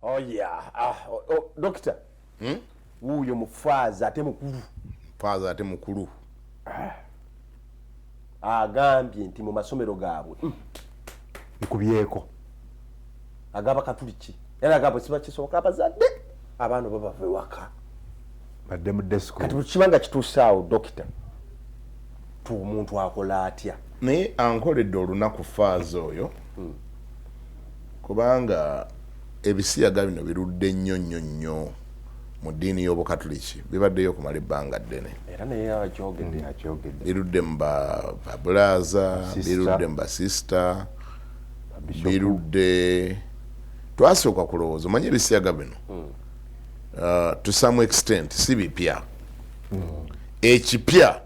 Oh yeah. Doctor. Uyo mufaza ate mukulu. Faza ate mukulu. Agambye nti mu masomero gaabwe. Ikubyeko. Agaba katuliki. Era agabo siba kisoboka abazadde. Abaana baba waka. Badde mu desk. Kati bukibanga kituusaawo doctor. Tu omuntu akola atya. Ne ankoledde olunaku faaza oyo. Kubanga ebisiyaga bino birudde nnyo mu ddiini y'obukatuliki bibaddeyo okumala ebbanga ddene. Era naye akyogedde. Birudde mu babulaza, birudde mu basista, birudde twasooka kulowooza omanye ebisiyaga bino to some extent si bipya. Ekipya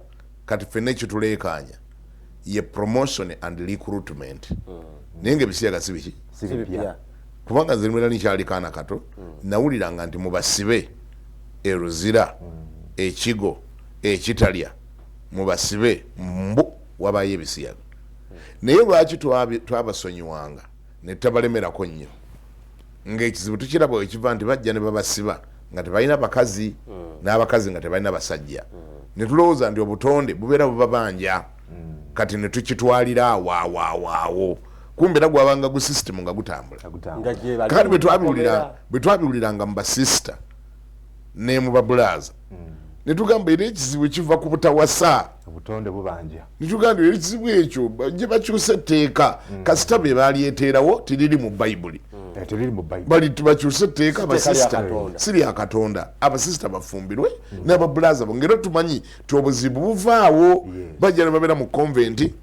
kati ffenna ekituleekaanya ye promotion and recruitment. Naye ng'ebisiyaga si biki? Si bipya. Kubanga nze nimwera nikyali kaana kato nawuliranga nti mubasibe eruzira ekigo ekitalya mubasibe mbu wabayo ebisiyaga. Naye lwaki twabasonyiwanga ne tabalemerako nnyo ng'ekizibu tukiraba ekiva nti bajja ne babasiba nga tebalina bakazi n'abakazi nga tebalina basajja ne tulowooza nti obutonde bubeera bubabanja kati ne tukitwalira awo kumbe era gwabanga gu system nga gutambula. Kati bwe twabiwuliranga mu basista ne mu babulaza ne tugamba era ekizibu kiva ku butawasa obutonde bubanja. Ne tugamba era ekizibu ekyo gye bakyuse etteeka kasita be baalyeteerawo tiriri mu Bayibuli. Bali bakyuse etteeka abasista siri akatonda abasista bafumbirwe n'ababulaza bongera tumanyi ti obuzibu buvaawo bajja ne babeera mu konventi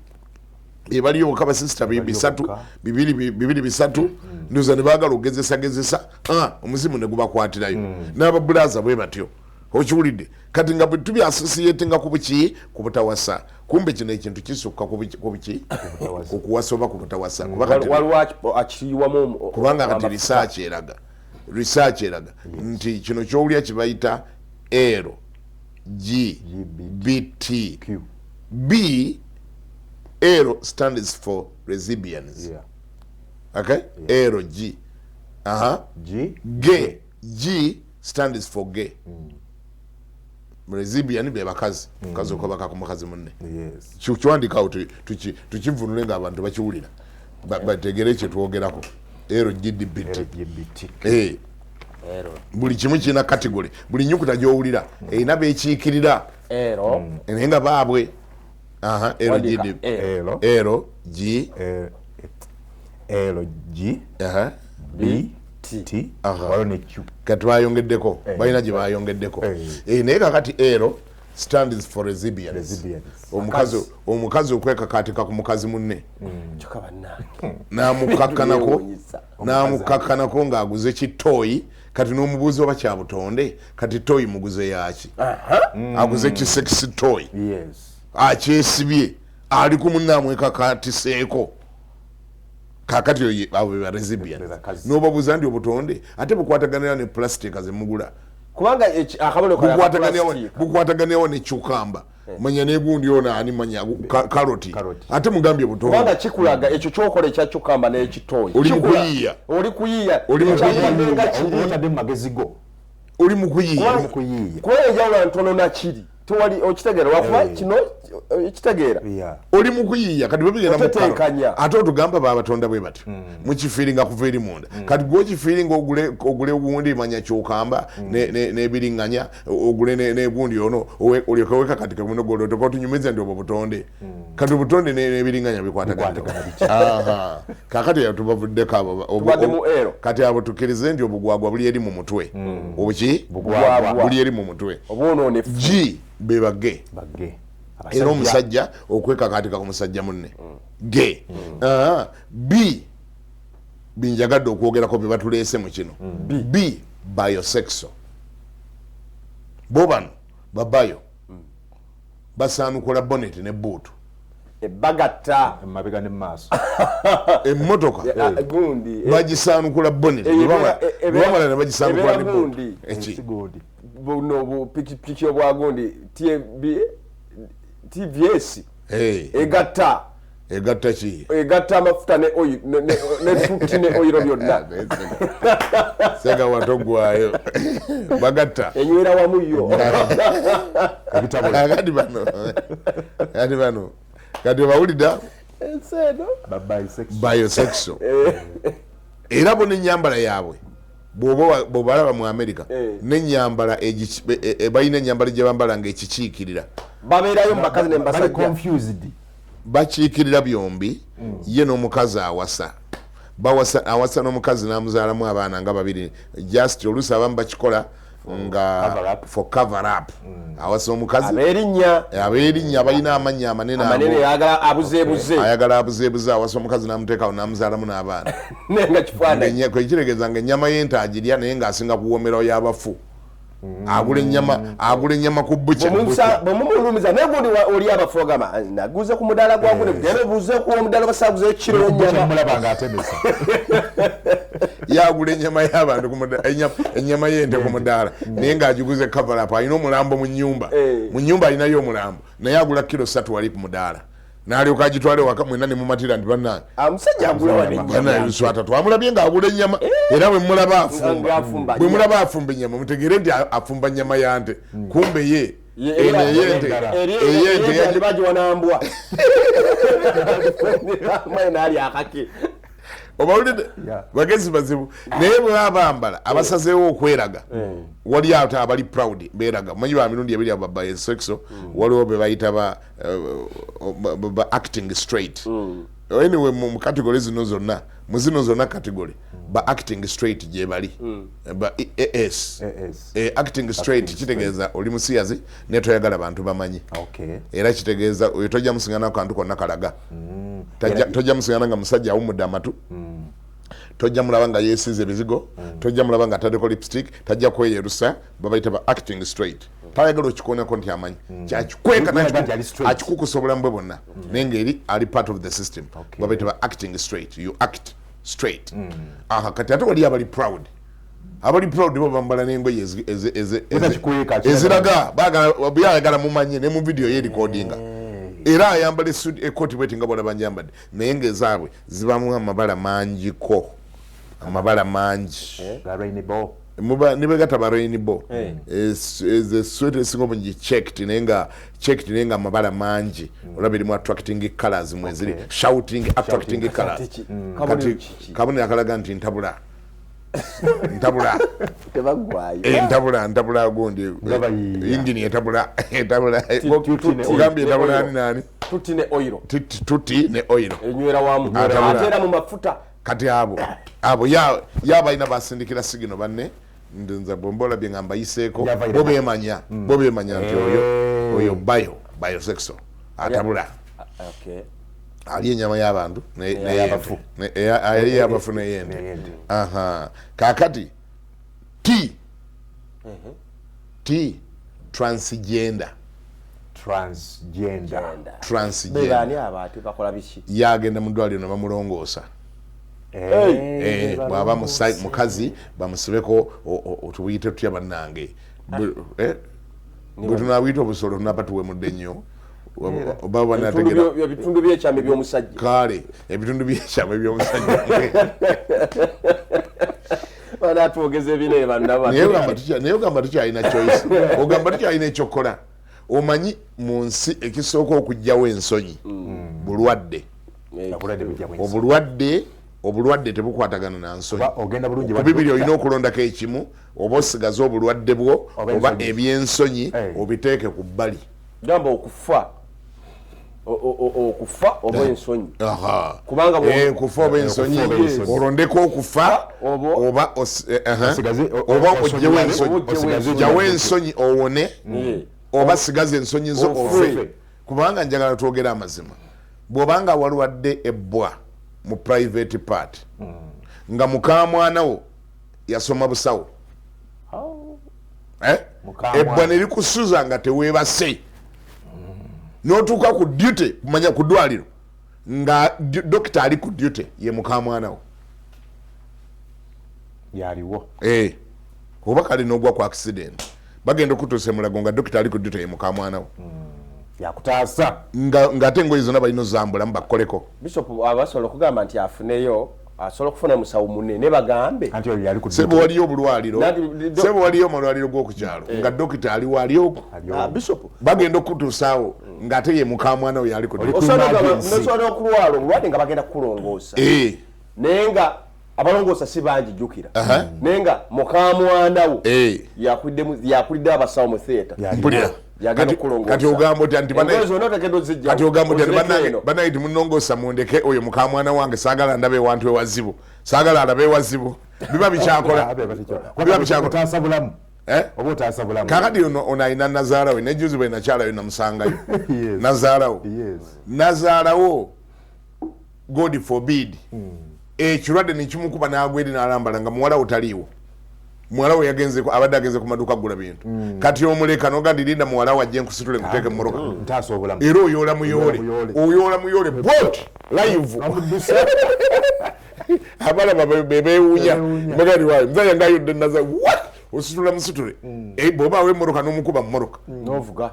ebaliyo okaba sister bibiri bisatu ndoza ne baagala ogezesa omuzimu ne gubakwatirayo n'ababulaza bwe batyo okiwulidde kati nga bwe tubi associate nga ku butawasa kumbe kino ekintu kisukka ku kuwasa oba ku butawasa kubanga kati research eraga nti kino kyowulya kibayita LGBT B Ero stands for lesbians. Yeah. Okay? Yeah. Ero G. G. Gay. G stands for gay. Lesbian be bakazi. Kazo ko baka kumakazi munne. Yes. Chuandika tukivunule nga abantu bakiwulira. Bategere kye twogerako. Ero LGBT. Ero. Buli kimu kina category. Buli nyukuta gyowulira. Ina bekiikirira. Ero. Enenga baabwe. Ero G B T katwayongeddeko balina gye bayongeddeko naye kakati ero stands for lesbians. Omukazi okwekakatika ku mukazi munne n'amukakkanako ng'aguze kitooyi kati n'omubuuzi oba kya butonde kati tooyi muguze yaki aguze kisexy toy akyesibye ali ku munnaamwe kakatiseeko kakati abo be lesbian n'obabuuza ndi obutonde ate bukwataganira ne plastic azemugula kubanga akabolo bukwataganiawo ne cucumber manya negundi ona ani manya karoti ate mugambye butonde kubanga kikulaga ekyo kyokola ekya cucumber n'ekitoyi oli kuyiya otadde mu magezi go oli mu kuyiya kuba enjawulo ntono nakiri tewali okitegeera wakuba kino ekitegeera oli mu kuyiya kati babigenda mu ate otugamba baabatonda bwe batyo mukifiiringa kuva eri munda kati gwokifiiringa ogule ogundi manya kyokamba n'ebiriŋŋanya ogule n'egundi ono olyoke wekakatika muno goloteka otunyumiza nti obwo butonde kati obutonde n'ebiriŋŋanya bikwatagana kakati tubavuddeko abo kati abo tukkirize nti obugwagwa buli eri mu mutwe obuki buli eri mu mutwe G bebage era omusajja okwekakatika ku musajja munne ge B binjagadde okwogerako bye batuleese mu kino B biosexual bo bano babayo basaanukula bonnet ne buutu ebagatta emabega ne maaso emmotoka gundi bagisaanukula bonnet bamala ne bagisaanukula ne buutu ekigundi buno pikipiki obwagundi TVS egatta egatta ki egatta amafuta ne oil ne tutti ne oil byonna sega watogwayo bagatta enywera wamu yo kati bano kati bawulida enseno bisexual era bo n'ennyambala yaabwe bw'obalaba mu America n'ennyambala balina ennyambala gye bambala ng'ekikiikirira babeerayo mu bakazi ne mbasajja bakiikirira byombi ye n'omukazi awasa n'omukazi n'amuzaalamu abaana nga babiri just oluusi abamu bakikola nga for cover up awasa omukazi ab'erinnya balina amannya amanene ayagala abuzeebuze awasa omukazi n'amuteekawo n'amuzaalamu n'abaana kwekitegeeza nga ennyama y'ente naye ng'asinga kuwoomerawo y'abafu agula ennyama ku bucha bwemumulumiza naye gundi oli abafu ogamba naguze ku mudaala gwagune genda buze ku omudaala basaguze ekiro ennyama yagula ennyama y'abantu ennyama y'ente ku mudaala naye ng'agiguze cover up alina omulambo mu nnyumba alinayo omulambo naye agula kilo 3 wali ku mudaala n'alyoka agitwale waka mwena ne mumatira nti bannange omusajja agula twamulabye ng'agula ennyama era bwe mulaba afumba ennyama mutegeere nti afumba nnyama ya nte kumbe ye eyente bagiwanambwa mwena ali akake obawulidde bagezi bazibu naye bwe baba bambala abasazeewo okweraga wali ate abali proud beeraga manyi ba mirundi ebiri aba bisexual waliwo be bayita ba acting straight anyway mu category zino zonna category ba acting straight gye bali ba acting straight kitegeeza oli musiyazi ne toyagala bantu bamanyi era kitegeeza oyo tojja musingana ku kantu konna kalaga tojja musingana nga musajja awumudde amatu tojja mulaba nga yeesize ebizigo tojja mulaba nga ataddeko lipstick tajja kweyerusa babayita ba acting straight tayagala okikooneko nti amanyi kyakikweka akikukusa obulamu bwe bwonna naye ngeri ali part of the system babayita ba acting straight you act straight kati ate wali abali proud bo bambala n'engoye eziraga byayagala mumanye ne mu video yerecordinga era ayambala ekoti bweti nga bona banjambadde naye ng'ezaabwe zibamu amabala mangi nibegata ba rainbow esweta esinga obungi checked naye nga amabala mangi olaba erimu attracting colors mweziri shouting attracting colors kati kabonero akalaga nti ntabula gundi ingini etabula ogambye etabula nani tuti ne oil enywera wamu atera mu mafuta kati abo yabalina basindikira sigino banne nza bombola bye ngamba yiseeko bo bemanya nti oyo bisexual atabula ali enyama y'abantu ali y'abafu n'eyente kakati T transgender yagenda mu ddwaliro ne bamulongoosa bwaba mukazi bamusibeko otubuyite tutya bannange bwe tunabuyita obusolo tunaba tuwemudde nnyo ebitundu byekyama ebyomusajja kale ebitundu byekyama ebyomusajja naye ogamba tukyalina choice ogamba tukyalina ekyokola omanyi mu nsi ekisooka okugjawo ensonyi bulwadde obulwadde tebukwatagana na nsonyi ku bibiri olina okulondako ekimu oba osigaze obulwadde bwo oba ebyensonyi obiteeke ku bbali gamba okufa oba ensonyi kufa oba ensonyi olondeko okufa oba ogyewo ensonyi jawo ensonyi owone oba sigaza ensonyi zo ofe kubanga njagala twogere amazima bw'obanga walwadde ebbwa mu private part nga mukamwanawo yasoma busawo ebbwa ne likusuza nga teweebase n'otuuka ku duty kumanya ku ddwaliro nga dokita ali ku duty ye mukamwanawo yaliwo oba kale n'ogwa ku accident bagenda okutuusa emulago nga dokita ali ku duty ye mukamwanawo yakutaasa ngate ngoyi zonna balina zambula mbakoleko Bishop abasobola okugamba nti afuneyo asobola okufuna musawo munene bagambe anti oyo yali ku sebo waliyo obulwaliro sebo waliyo amalwaliro g'okukyalo nga dokita ali wali okwo Bishop bagenda okutuusaawo ng'ate ye mukamwana oyo ali ku osobola okulwala obulwadde nga bagenda kukulongoosa naye nga abalongoosa si bangi jjukira naye nga mukamwanawo yakulidde abasawo mu theatre mpulira kati ogamba oti anti banaye timunongoosa mundeke oyo mukamwana wange saagala ndabe ewantu ewazibu saagala alabe ewazibu biba bikyakola kakati ono alina nazaalawe nejuzi bwe nakyalayo namusangayo nazaalawo god forbid ekirwadde nekimukuba n'agweri n'alambala nga muwala we taliiwo muwala we abadde agenze ku maduuka gula bintu kati omuleka nogandi linda muwala we ajje nkusitule nkuteeke mumoroka era oyoola muyole bot live abalaba bebewunya magari wayo mzaya ngayodde naza what ositula musitule bwoba wemoroka n'omukuba mumoroka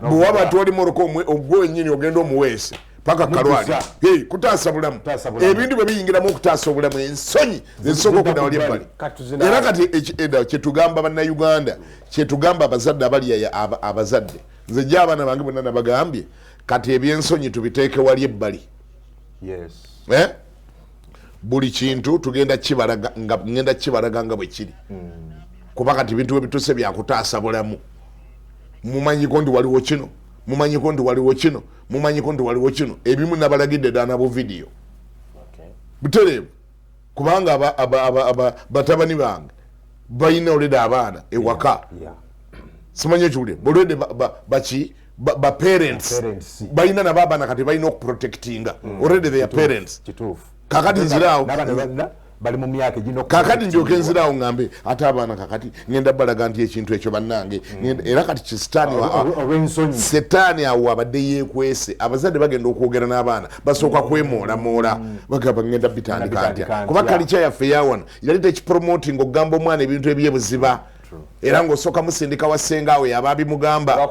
bwewaba toli moroka ogwe wenyini ogenda omuweese paka kalwali kutaasa bulamu ebintu bwe biyingiramu okutaasa obulamu ensonyi zesooka okudda wali ebbali era kati kyetugamba bannayuganda kyetugamba abazadde abali abazadde nze jja abaana bange bonna nabagambye kati ebyensonyi tubiteeke wali ebbali buli kintu tugenda kibalaga nga bwe kiri kuba kati bintu bwe bituse byakutaasa bulamu mumanyiko ndi waliwo kino mumanyiko ndi waliwo kino mumanyiko ndi waliwo kino ebimu nabalagidde ddala nabo vidiyo butereevu kubanga batabani bange balina olwedde abaana ewaka simanyi ekiwulire olwedde baparents balina nabo abaana kati balina okuprotectinga olwedde their parents kakati nziraawo bali mu myaka gino kakati njoke nziraawo ngambe ate abaana kakati ngenda balaga nti ekintu ekyo bannange era kati setaani awo abadde yeekwese abazadde bagenda okwogera n'abaana basooka kwemoolamoola bagamba ngenda bitandika ntya kuba kalikya yaffe eyawano yali tekipromoting okugamba omwana ebintu ebyebuziba era ng'osooka musindika wa ssengaawe yaba abimugamba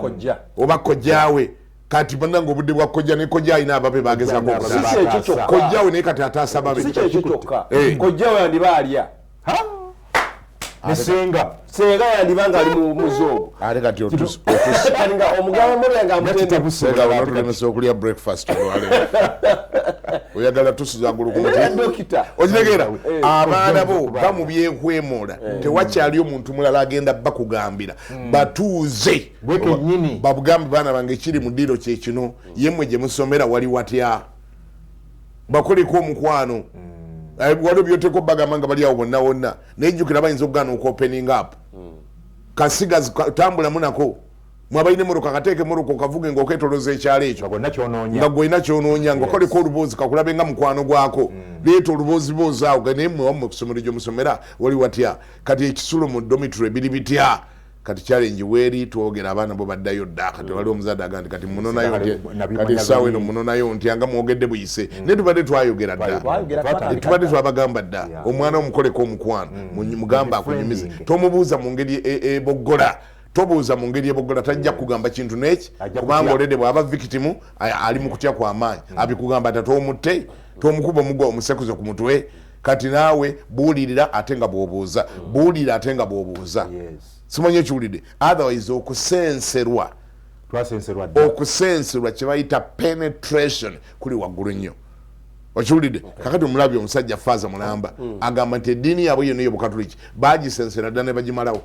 oba kojjaawe kati bannange obudde bwa kojja ne kojja alina ababe bagezako kojjawe naye kati ataasa babe kojjawe yandiba alya nesenga yandiba nga ali muzoogo ate kati omugabo mulenga amutemesa okulya breakfast oyagala tusizangulu okitegeera abaana bo bamubyekwemola tewakyali omuntu mulala agenda bakugambira batuuze babugambe baana bange ekiri mu ddiiro kyekino yemmwe gye musomera wali watya bakoleko omukwano waliwo byoteko bagamba nga bali awo bonna wonna nejjukira bayinza okugaana okuopening up kasigazi tambulamu nako mwabalina emmotoka kateeke emmotoka okavuge ngaoketoloza ekyalo ekyo nga gwena kyonoonya ngaokoleko oluboozi kakulabe nga mukwano gwako leeta oluboozi awo naye mmwe wammwe kusomero gyemusomera wali watya kati ekisulo mu domitry biri bitya kati challenge weeri twogera abaana bo baddayo dda kati waliwo omuzadde agandi kati munonayo kati essaawa eno munonayo ntya nga mwogedde buyise naye tubadde twayogera dda tubadde twabagamba dda omwana omukoleko omukwano mugamba akunyumize tomubuuza mu ngeri eboggola tobuuza mu ngeri eboggola tajja kugamba kintu neki kubanga olwedde bw'aba victimu ali mu kutya kw'amaanyi abikugamba tatoomutte tomukuba omugwa omusekuze ku mutwe kati naawe buulirira ate nga bw'obuuza buulira ate nga bw'obuuza simanyi ekiwulidde otherwise okusenserwa kyebayita penetration kuli waggulu nnyo okiwulidde kakati omulabye omusajja faaza mulamba agamba nti eddiini yaabwe yonna ey'obukatuliki bagisensera dda ne bagimalawo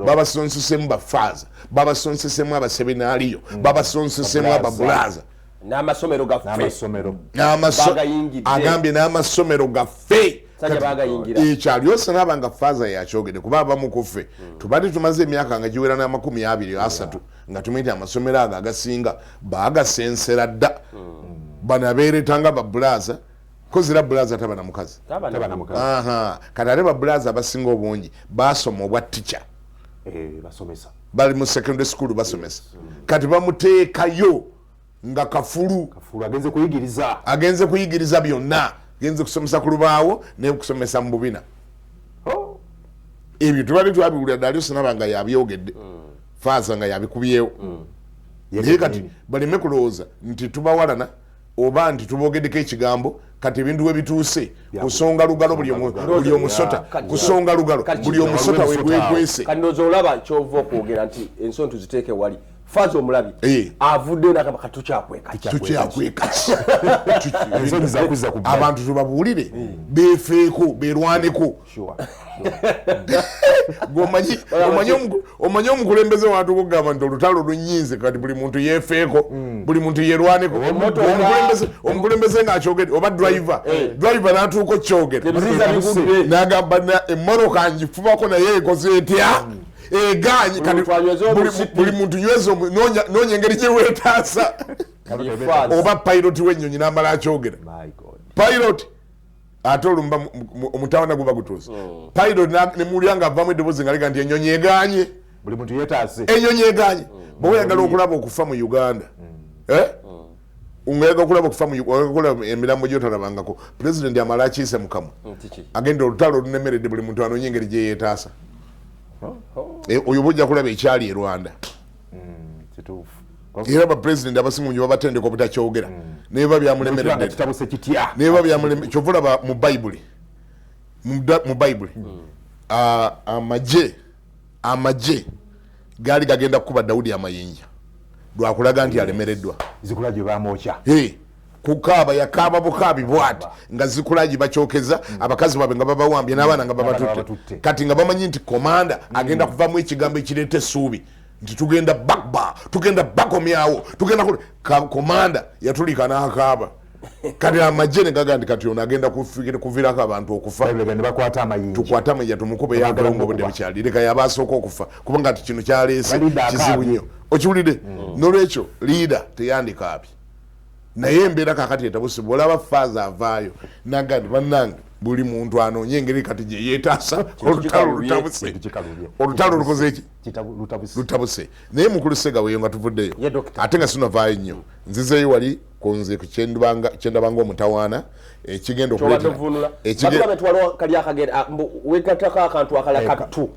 babasonsesemu bafaaza babasonsesemu abaseminaaliyo babasonsesemu ababulaza n'amasomero gaffe agambye n'amasomero gaffe ekyali yose naaba nga faaza yakyogedde kuba abamu kuffe tubadde tumaze emyaka nga giwera n'23 nga tumuyite amasomero ago agasinga bagasensera dda banabeeretanga babulaza kozira bulaza taba na mukazi kati ate babulaza abasinga obungi basoma obwa tica bali mu secondary school basomesa kati bamuteekayo nga kafulu agenze kuyigiriza byonna genze kusomesa ku lubaawo nekusomesa mu bubina ebyo tubadde twabiwulira dali osinaba nga yabyogedde faaza nga yabikubyewo naye kati baleme kulowooza nti tubawalana oba nti tubogeddeko ekigambo kati ebintu webituuse kusonga lugalo buli omusota kusonga lugalo buli omusota wegwegwese kati ndowooza olaba kyova okwogera nti ensonga tuziteeke wali faza omulabi avuddeyo nakaba katukyakweka abantu tubabuulire befeeko berwaneko omanyi omukulembeze wantu kugamba nti olutalo lunyinze kati buli muntu yefeeko buli muntu yerwaneko omukulembeze ngaakyogedde oba driver natuuka okyogera nagamba emmotoka njifubako naye ekoze etya eganyi buli muntu nyweza noonya engeri gyewetaasa oba pilot w'ennyonyi n'amala akyogera pilot ate olumba omutawana guba gutuuse pilot nemuwulira nga avamu eddoboozi nga liga nti ennyonyi eganye buli muntu yetaase ennyonyi eganye bwe oyagala okulaba okufa mu Uganda ngayaga okulaba okufa okulaba emirambo gyotalabangako pulezidenti amala akiise mukamwa agenda olutalo olunemeredde buli muntu anoonye engeri gyeyetaasa oyo bojja kulaba ekyali e Rwanda era bapulezidenti abasinga nyo babatendeka obutakyogera neba byamulemeredde kyovulaba mu bayibuli amagye gaali gagenda kukuba Dawudi amayinja lwakulaga nti alemereddwa zikula gye bamwokya kukaaba yakaaba bukaabi bwati nga zikulagi bakyokeza abakazi babe nga babawambye n'abaana nga babatutte kati nga bamanyi nti komanda agenda kuvamu ekigambo ekireeta essuubi nti tugenda bakomyawo komanda yatulika n'akaaba kati amagye ne gaga nti kati ono agenda kuviirako abantu okufa tukwate amayinja tumukube yagalawo nga obudde bukyali leka yabasooka okufa kubanga nti kino kyaleese kizibu nnyo okiwulidde n'olwekyo liida teyandikaabye naye embeera kakati etabusibwa olaba faaza avaayo naga nti bannange buli muntu anoonye engeri kati gye yeetaasa olutalo lukoze eki lutabuse naye mukulu Sega weyo nga tuvuddeyo ate nga sinavaayo nnyo nzizeyo wali kunze ku kyendabanga omutawaana ekigenda wegatako akantu akalala katu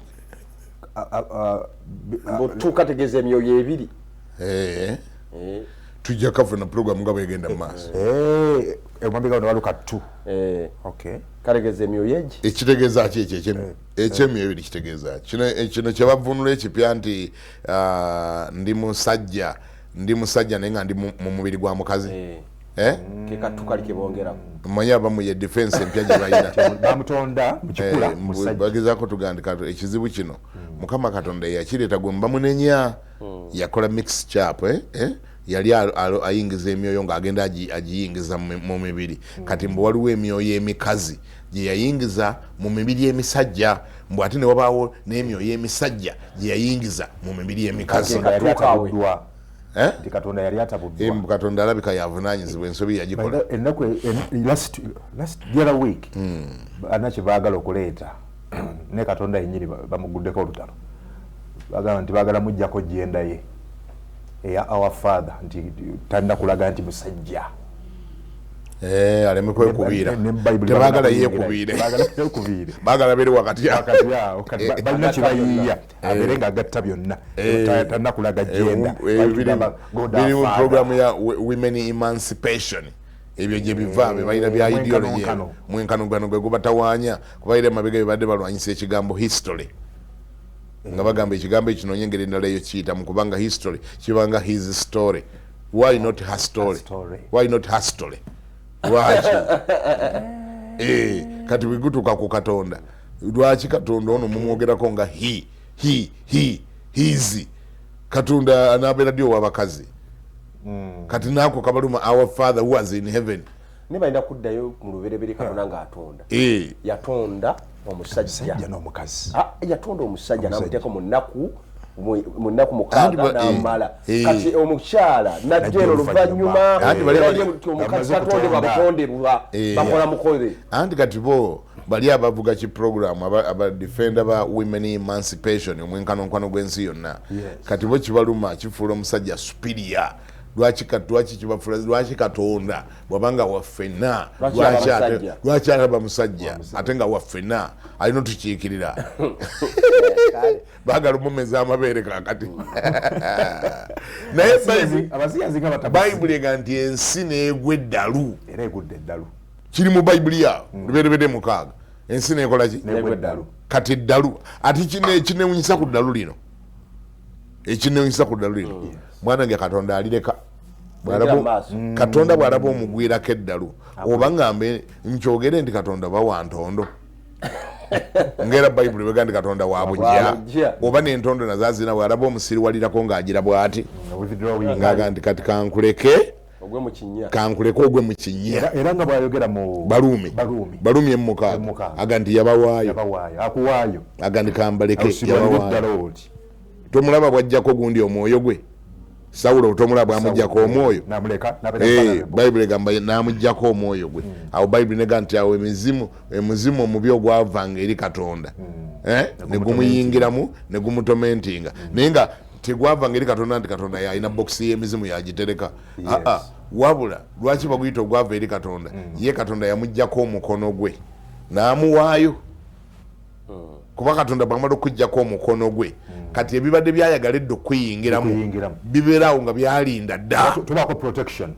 kategeeza emyoyo ebiri tujja kafuna program nga bwegenda mu maaso kategeeza emyoyo egi ekitegeeza ki ekyemyoyo ebiri kitegeeza kino kyebavunula ekipya nti ndi musajja naye nga ndi mu mubiri gwa mukazi kekatukali kebongerako mmanyi abamu ye defense empya gye balina bamutonda mukikula bagezaako tugandika ekizibu kino Mukama Katonda yakireeta gwe mbamunenya yakola mix chap yali ayingiza emyoyo ng'agenda agiyingiza mu mibiri kati mbu waliwo emyoyo emikazi gye yayingiza mu mibiri emisajja mbu ate ne wabaawo n'emyoyo emisajja gye yayingiza mu mibiri emikazi Katonda yali atabuddwa Katonda alabika yavunaanyizibwa ensobi yagikola ennaku last the other week anakye baagala okuleeta ne Katonda yennyini bamuguddeko olutalo bagamba nti baagala mujjako jenda ye eya our father nti talina kulaga nti musajja aleme kwekubiira tebagala yekubiire bagala bere wakati balina kyebayiiya abeere nga agatta byonna talina kulaga jenda biri mu programu ya women emancipation ebyo gye biva bebalina bya ideology mwenkanugano gwe gubatawaanya kubaire mabega bibadde balwanyisa ekigambo history nga bagamba ekigambo ekino nyengeri endala eyo kiyita mu kubanga history kibanga his story why not her story lwaki kati bwegutuuka ku Katonda lwaki Katonda ono mumwogerako nga his Katonda anabeera ddi ow'abakazi kati naako kabaluma our father who was in heaven ne balina kuddayo mu luberebere Katonda ng'atonda yatonda omusajja n'omukazi yatonda omusajja n'amuteeka mu nnaku mukaaga n'amala kati omukyala najjera oluvannyuma omukazi katonde babutondebwa bakola mukoze anti kati bo bali abavuga ki program abadefenda ba women emancipation omwenkanonkwano gw'ensi yonna kati bo kibaluma kifuula omusajja superior lwaki kibafula lwaki Katonda bwabanga waffena lwaki alaba musajja ate nga waffena alina tukiikirira baagala omumeza amabeere kakati naye bayibuli ega nti ensi neegwa eddalu era egudde eddalu kiri mu bayibuli awo luberebede 6 ensi neekola ki kati eddalu ati kinewunyisa ku ddalu lino ekinewunyisa ku ddalu lino mwana nge Katonda alireka Katonda bw'alaba omugwirako eddalu oba ngambe nkyogere nti Katonda bawa ntondo ngera bayibuli bwega nti Katonda wabujja oba n'entondo nazazina bw'alaba omusiri walirako ng'agira bw'ati ng'aga nti kati kankuleke ogwe mu kinnya era nga bw'ayogera mu Baluumi 6 aga nti yabawaayo akuwaayo aga nti kambaleke yabawaayo tomulaba bw'ajjako gundi omwoyo gwe Sawulo tomulaba bw'amuggyako omwoyo bayibuli egamba n'amuggyako omwoyo gwe awo bayibuli nega nti awo emizimu omubi ogwavanga eri Katonda ne gumuyingiramu ne gumutomentinga naye nga tegwavanga eri Katonda nti Katonda yalina bokisi y'emizimu yagitereka wabula lwaki baguyita ogwava eri Katonda ye Katonda yamuggyako omukono gwe n'amuwaayo kuba Katonda bw'amala okuggyako omukono gwe kati ebibadde byayagaledde okuyingiramu bibeerawo nga byalinda dda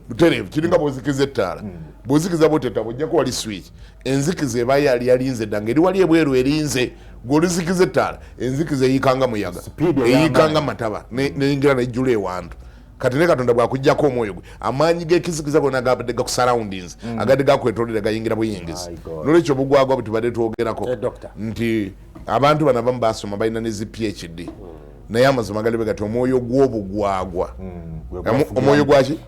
butereevu kiringa bw'ozikiza ettaala bw'ozikiza bwotetta bw'ojjako wali switch enzikiza eba yali yalinze dda ngeri wali ebweru erinze gw'olizikiza ettaala enzikiza eyikanga muyaga eyikanga mataba neyingira nejjula ewantu kati ne Katonda bw'akuggyako omwoyo gwe amaanyi g'ekizikiza gonna gabadde gakusurroundings agadde gakwetoolera gayingira buyingizi n'olwekyo obugwagwa bwe tubadde twogerako nti abantu bano abamu basoma balina ne zi PhD naye amazima gali begati omwoyo gw'obugwagwa omwoyo gwaki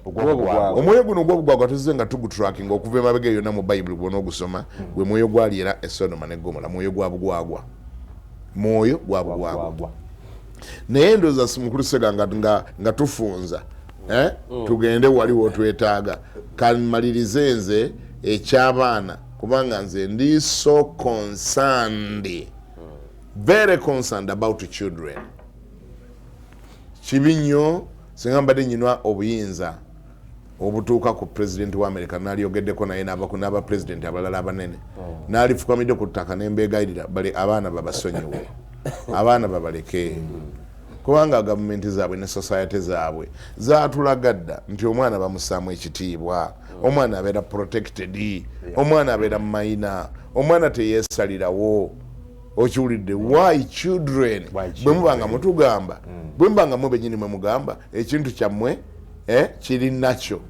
omwoyo guno gw'obugwagwa tuzize nga tugutracking okuva emabega eyo yonna mu bayibuli gwona ogusoma gwe mwoyo gwali era Sodoma ne Gomora mwoyo gwa bugwagwa naye ndowooza mukulu Sega nga tufunza tugende waliwo twetaaga kanmalirize nze eky'abaana kubanga nze ndi so concerned very concerned about children kibi nnyo singa mbadde nyinwa obuyinza obutuuka ku president wa America n'alyogeddeko naye n'aba president abalala abanene n'alifukamidde ku ttaka n'embeegayirira bali abaana babasonyiwe abaana babaleke kubanga gavumenti zaabwe ne society zaabwe zaatulagadda nti omwana bamusaamu ekitiibwa omwana abeera protected omwana abeera mayina omwana teyeesalirawo okiwulidde why children bwe mubanga mutugamba bwe mubanga mwe benyini mwe mugamba ekintu kyammwe kiri nakyo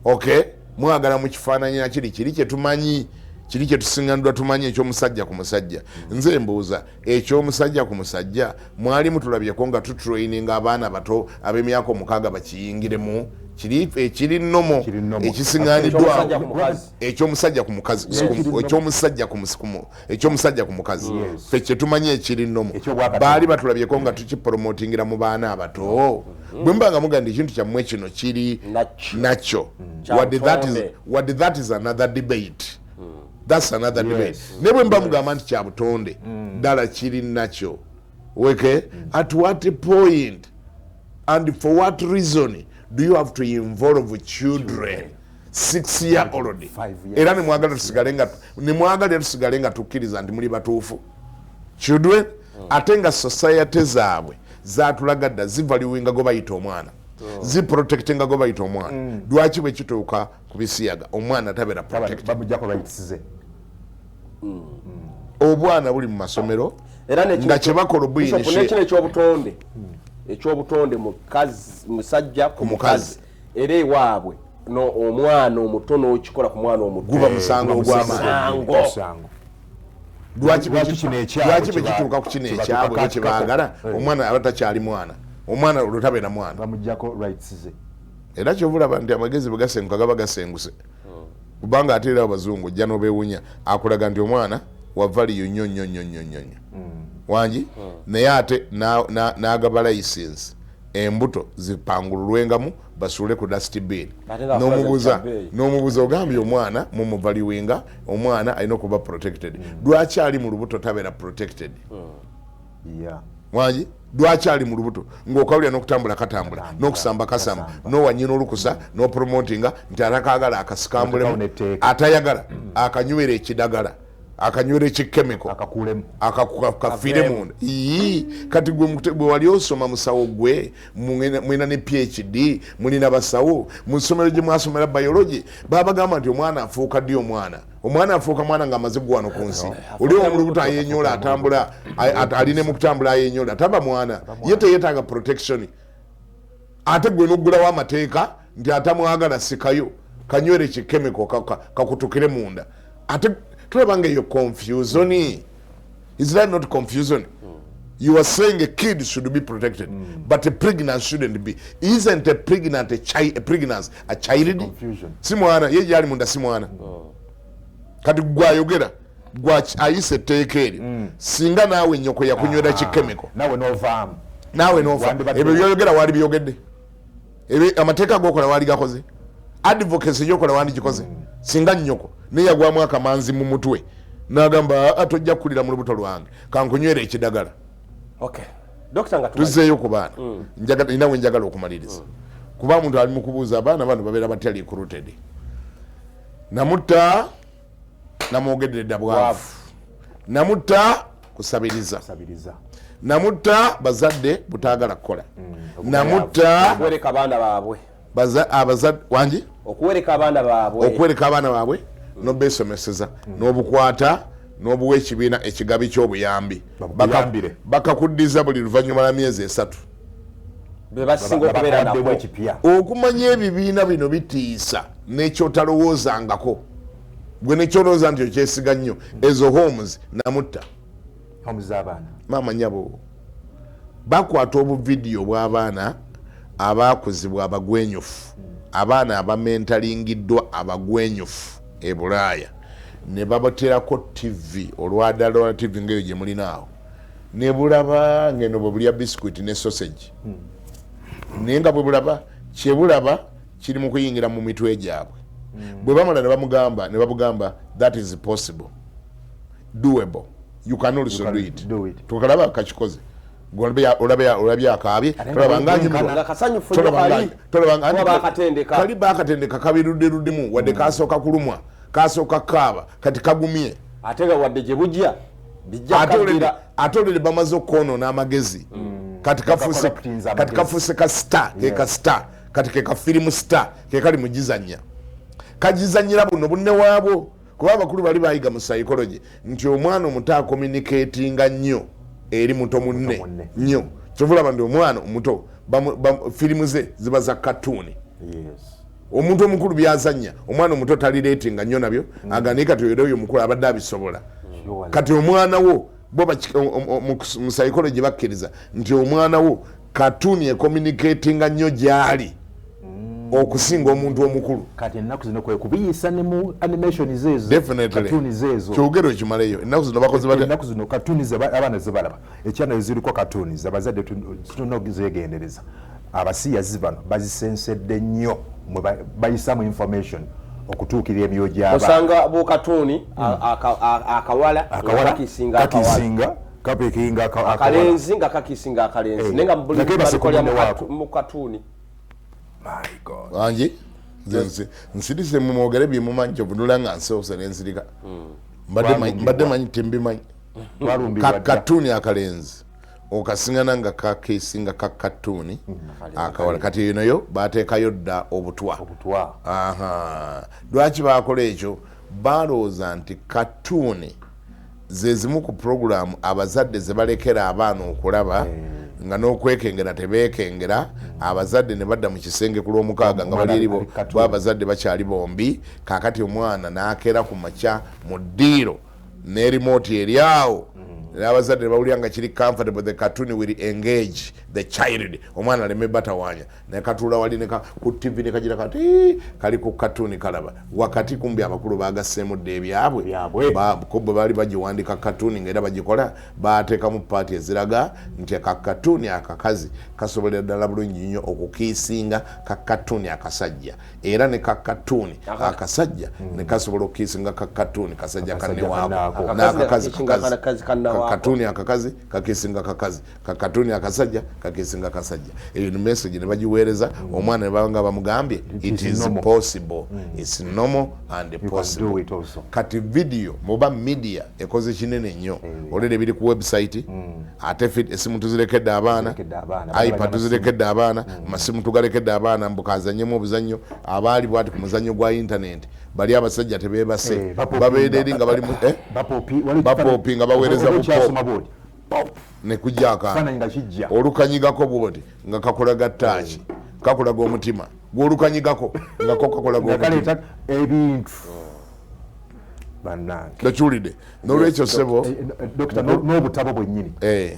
okay mwagala mu kifaananyi nakiri kiri kye tumanyi kiri kye tusiŋŋanddwa tumanyi ekyomusajja ku musajja nze mbuuza ekyomusajja ku musajja mwali mutulabyeko nga tutraininga abaana bato ab'emyaka 6 bakiyingiremu ekiri nnomo ekisiŋŋaaniddwawo ekyomusajja ku mukazi ekyomusajja ku mukazi ffe kye tumanyi ekiri nnomo baali batulabyeko nga tukipromotingira mu baana abato bwe mbanga mugandi ekintu kyammwe kino kiri nakyo wadde that is another debate. That's another debate. Never mba mugamba nti kya butonde ddala kiri nakyo weke at what point and for what reason do you have to involve children 6-year-old era nemwagala tusigale nga tukkiriza nti muli batuufu children ate nga society zaabwe zatulagadda zivaluinga go bayita omwana ziprotectinga go bayita omwana lwaki bwe kituuka ku bisiyaga omwana tabeera protected obwana buli mu masomero nga kyebakola obuyinekino ekyobutonde musajja ku mukazi era ewaabwe omwana omuto n'okikola ku mwana omuto guba musango ogw'amaanyi lwaki bwe kituuka ku kino ekyabwe kyebaagala omwana aba takyali omwana olutabeera mwana era kyovulaba nti amagezi bwe gasenguka gaba gasenguse kubanga ate era abazungu ojja n'obeewunya akulaga nti omwana wavaliyo nnyo wangi naye ate n'agaba layisensi embuto zipangululwengamu basuule ku dustbin n'omubuuza ogambye omwana mumuvaliwinga omwana alina okuba protected lwaki ali mu lubuto tabeera protected wangi lwaki ali mu lubuto ng'okawulira n'okutambula katambula n'okusamba kasamba n'owanyina olukusa n'opromotinga nti atakagala akasikambulemu atayagala akanywera ekidagala akanywera ekikemiko akafiire munda kati gwe wali osoma musawo gwe mwina ne PhD mulina basawo mu ssomero gye mwasomera biology babagamba nti omwana afuuka ddi omwana afuuka mwana ng'amaze gwano ku nsi oli omulubuto ayenyola atambula aline mu kutambula ayenyola taba mwana ye teyeetaaga protection ate gwe n'oggulawo amateeka nti atamwagala sikayo kanywera ekikemiko kakutukire munda ate tulabanga eyo confusion. Is that not confusion? You are saying a kid should be protected, but a pregnant shouldn't be. Isn't a pregnant a pregnancy a child? Confusion. Simwana ye yali munda simwana. Kati gwayogera gwa ayise teekeri singa naawe nyoko yakunywera kikemiko nawe novamu ebyo byoyogera wali byogedde amateeka gokola wali gakoze advocacy yokola wandi gikoze singa nyoko neyagwamu akamanzi mu mutwe nagamba atojja kulira mu lubuto lwange kankunywera ekidagala. Tuzeeyo ku baana inawe njagala okumaliriza kuba muntu ali mu kubuuza abaana bano babeera batya recruited namutta namwogedde dda bwavu namutta kusabiriza namutta bazadde butaagala kukola namutta okuwereka abaana baabwe abazadde wangi okuwereka abaana baabwe nobeesomeseza n'obukwata n'obuwa ekibiina ekigabi ky'obuyambi bakakuddiza buli luvannyuma lwa myezi 3 okumanya ebibiina bino bitiisa n'ekyotalowoozangako gwe nekyolowooza nti okyesiga nnyo ezo homes namutta maama nyabo bakwata obuvidiyo bw'abaana abaakuzibwa abagwenyufu abaana abamentalingiddwa abagwenyufu e Bulaaya ne babaterako TV olwadala lwa TV ngaeyo gye mulinaawo ne bulaba ngeno bwe bulya biscuit ne sausage naye nga bwe bulaba kyebulaba kiri mu kuyingira mu mitwe gyabwe bwe bamala ne babugamba that is possible doable you can also do it tukalaba kakikoze olabye akaabye kali bakatendeka kabirudderuddemu wadde kasooka kulumwa kasooka kaaba kati kagumye ate nga wadde gye bujja ate olere bamaze okwonoona amagezi kati kafuuse ka star keka star kati keka firimu star kekali mugizanya kagizanyira buno bunne waabwo kuba abakulu bali bayiga mu psychology nti omwana omuto akommunikatinga nnyo eri muto munne nnyo kyovulaba ndi omwana omuto firimu ze ziba za katuuni omuntu omukulu byazanya omwana omuto talireetinga nnyo nabyo agane kati oyo omukulu abadde abisobola kati omwana wo bo mu psychology bakkiriza nti omwana wo katuuni ekommunikatinga nnyo gyali okusinga omuntu omukulu kati ennaku zino kwe kubiyisa ne mu animation zezo katuni zezo kyogero kimaleyo ennaku zino bakoze bata ennaku zino katuni abaana zibalaba ekyana ziriko katuni zabazadde tunogezegendereza abasiya zibano bazisensedde nnyo mwe bayisa mu information okutuukirira emyoyo gy'abaana osanga bo katuni akawala kakisinga kapekinga akalenzi nga kakisinga akalenzi nenga mu katuni. My God. Anji nsirise mu mwogere byemumanyi kyovunula nga nsoose nensirika mbadde manyi tembimanyi kakatuni akalenzi okasingana nga kakesinga kakatuni akawala kati enoyo bateekayo dda obutwa lwaki bakola ekyo balowooza nti katuni zezimu ku puroguramu abazadde zebalekera abaana okulaba nga n'okwekengera tebeekengera abazadde ne badda mu kisenge ku lw'omukaaga nga bali eribo abazadde bakyali bombi kaakati omwana n'akeera ku makya mu ddiiro ne remote eri awo abazadde bawulira nga kiri comfortable the cartoon will engage the child omwana aleme batawanya naye katuula wali ku TV ne kagira kati kali ku cartoon kalaba wakati kumbi abakulu bagasseemu dde ebyabwe bwe bali bagiwandika cartoon ng'era bagikola baateeka mu paati eziraga nti cartoon akakazi kasobolera ddala bulungi nnyo okukiisinga cartoon akasajja era ne cartoon akasajja ne kasobola okukiisinga cartoon kasajja kannewaako n'akakazi kakatuni akakazi kakesinga kakazi kakatuni akasajja kakesinga kasajja eyo ni message ne bagiweereza omwana ne banga bamugambye it is possible it's normal and possible kati video moba media ekoze kinene nnyo olere biri ku website ate fit esimu tuzirekedde abaana iPad tuzirekedde abaana masimu tugalekedde abaana mbukazanyemu obuzannyo abaali bwati ku muzannyo gwa internet bali abasajja tebebase babeederi nga bali mu bapopi nga baweereza bupo ne kujaka olukanyigako bwoti nga kakulaga ttaki kakulaga omutima gwolukanyigako nga kakulaga omutima ebintu bannange tokiwulidde n'olwekyo ssebo n'obutabo bwennyini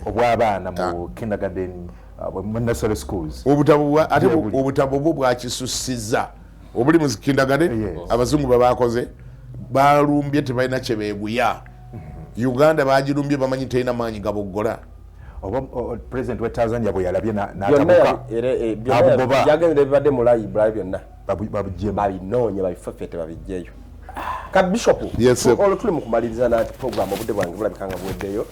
obw'abaana mu kindergarten mu nursery schools ate obutabo bwo bwakisussiza obuli mu kindergarten abazungu babakoze balumbye tebalina kye beeguya Uganda bagirumbye bamanyi terina maanyi gaboggola president wa Tanzania bwe yalabye n'atabuka byagendera bibadde mu library byonna babinoonya babifefete babijjeyo ka bishop olwo tuli mu kumaliriza na program obudde bwange bulabika nga buweddeyo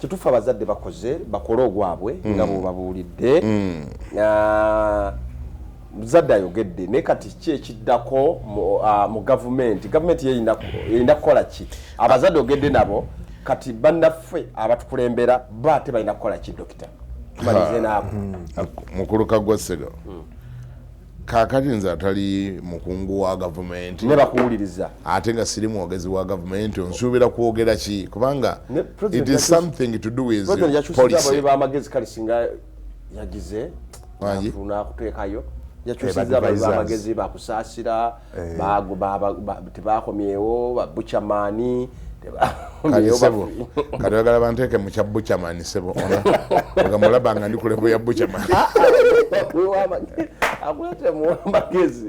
kitufu abazadde bakoze bakole ogwabwe nga bwebabuulidde muzadde ayogedde naye kati ki ekiddako mu gavumenti yeyina kukola ki abazadde ogedde nabo kati bannaffe abatukulembera bate balina kukola ki dokita tumalize naabo mukulu Kagwasega kakati nze atali mukungu wa gavumenti ne bakuwuliriza ate nga siri mwogezi wa gavumenti onsuubira kwogera ki kubanga it is something to do with policy bamagezi kale singa yagize nakuteekayo yakyusiza bamagezi bakusaasira tebakomyewo babuchamani kati bagala banteeke mu kya buchamani sebo nga mulaba nga ndi ku level ya buchamani akulete muwamagezi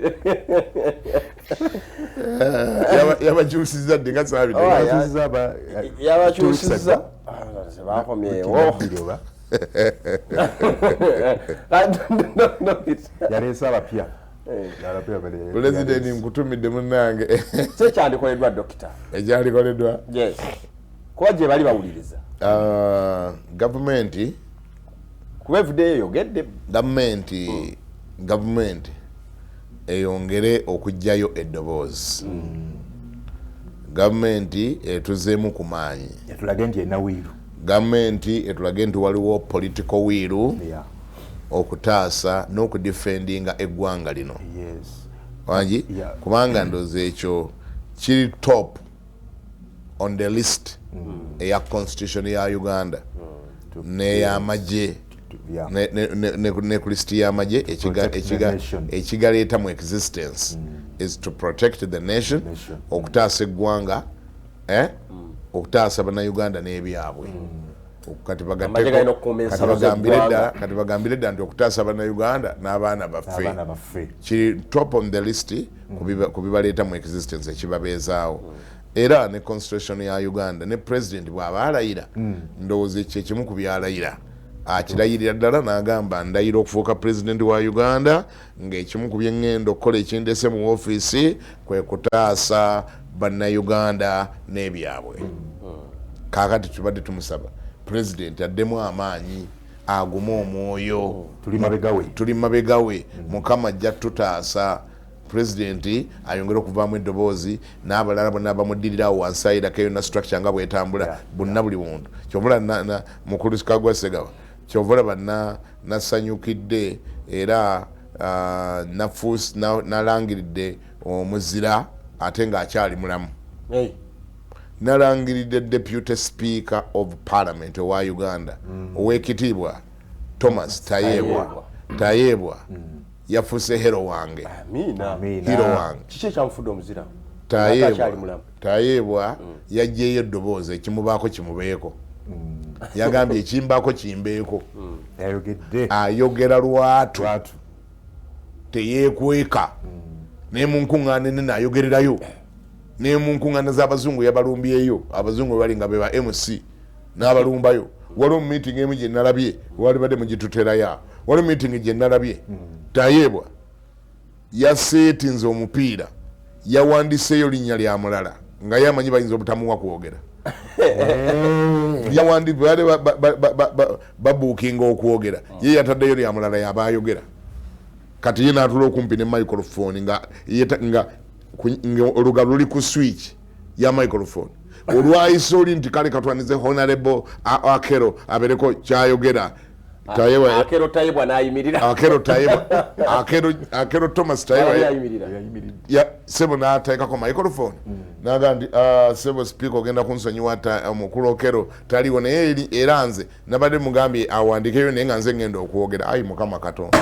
yabakyusiza ddi nga yabakyusiza bakomyewo yaleese abapya President nkutumidde munnange sekyandikoleddwa dokita ekyandikoleddwa kuba gye bali bawuliriza gavumenti kuba everyday eyogedde gavumenti eyongere okugjayo eddoboozi gavumenti etuzeemu ku maanyi etulage nti erina wiiru gavumenti etulage nti waliwo political wiiru okutaasa n'okudifendinga eggwanga lino wangi kubanga ndoozi ekyo kiri top on the list eya constitution ya Uganda n'ey'amagye ne ku list y'amagye ekigaleeta mu existence is to protect the nation okutaasa eggwanga okutaasa bannayuganda n'ebyabwe kati bagambire ddala nti okutaasa bannayuganda n'abaana baffe kiri top on the list ku bibaleeta mu existence ekibabeezaawo era ne constitution ya Uganda ne president bw'aba alayira ndowooza ekyo ekimu ku byalayira akirayirira ddala n'agamba ndayira okufuuka president wa Uganda ng'ekimu ku byeŋŋenda okukola ekindese mu woofiisi kwe kutaasa bannayuganda n'ebyabwe kaakati tubadde tumusaba president addemu amaanyi agume omwoyo tuli mabegawe mukama ajja tutaasa president ayongere okuvaamu eddoboozi n'abalala bonna bamuddirirawo wansi ayirako yonna structure nga bwetambula bonna buli muntu kyovula mukulu Kagwasega kyovula nasanyukidde era nalangiridde omuzira ate ng'akyali mulamu nalangiridde deputy speaker of parliament owa Uganda owekitiibwa Thomas Tayebwa yafuuse hero wange Tayebwa yajjeeyo eddoboozi ekimubaako kimubeeko yagambye ekimbaako kimbeeko ayogera lwatu teyeekweka ne mu nkuŋŋaana ennene ayogererayo ne mu nkuŋŋaana z'abazungu yabalumbyeyo abazungu bali nga be ba MC n'abalumbayo waliwo mu meeting emu gye nalabye wali badde mugituterayo waliwo meeting gye nalabye Tayebwa yaseetinze omupiira yawandiseeyo linnya lya mulala nga yamanyi bayinza obutamuwa kwogera yawandi bale babukinga okwogera ye yataddeyo lya mulala yabayogera kati ye natula okumpi ne microphone nga olugalo luli ku switch ya microphone olwayise oli nti kale katwanize honorable Akero abereko kyayogera Akero Tayebwa nayimirira Akero Thomas Tayebwa ya sebo n'ateeka ko microphone nagandi sebo speaker ogenda kunsonyiwa omukulu Okero taliwo naye eranze nabadde mugambi awandikeyo naye nga nze ngenda okwogera ayi mukama Katonda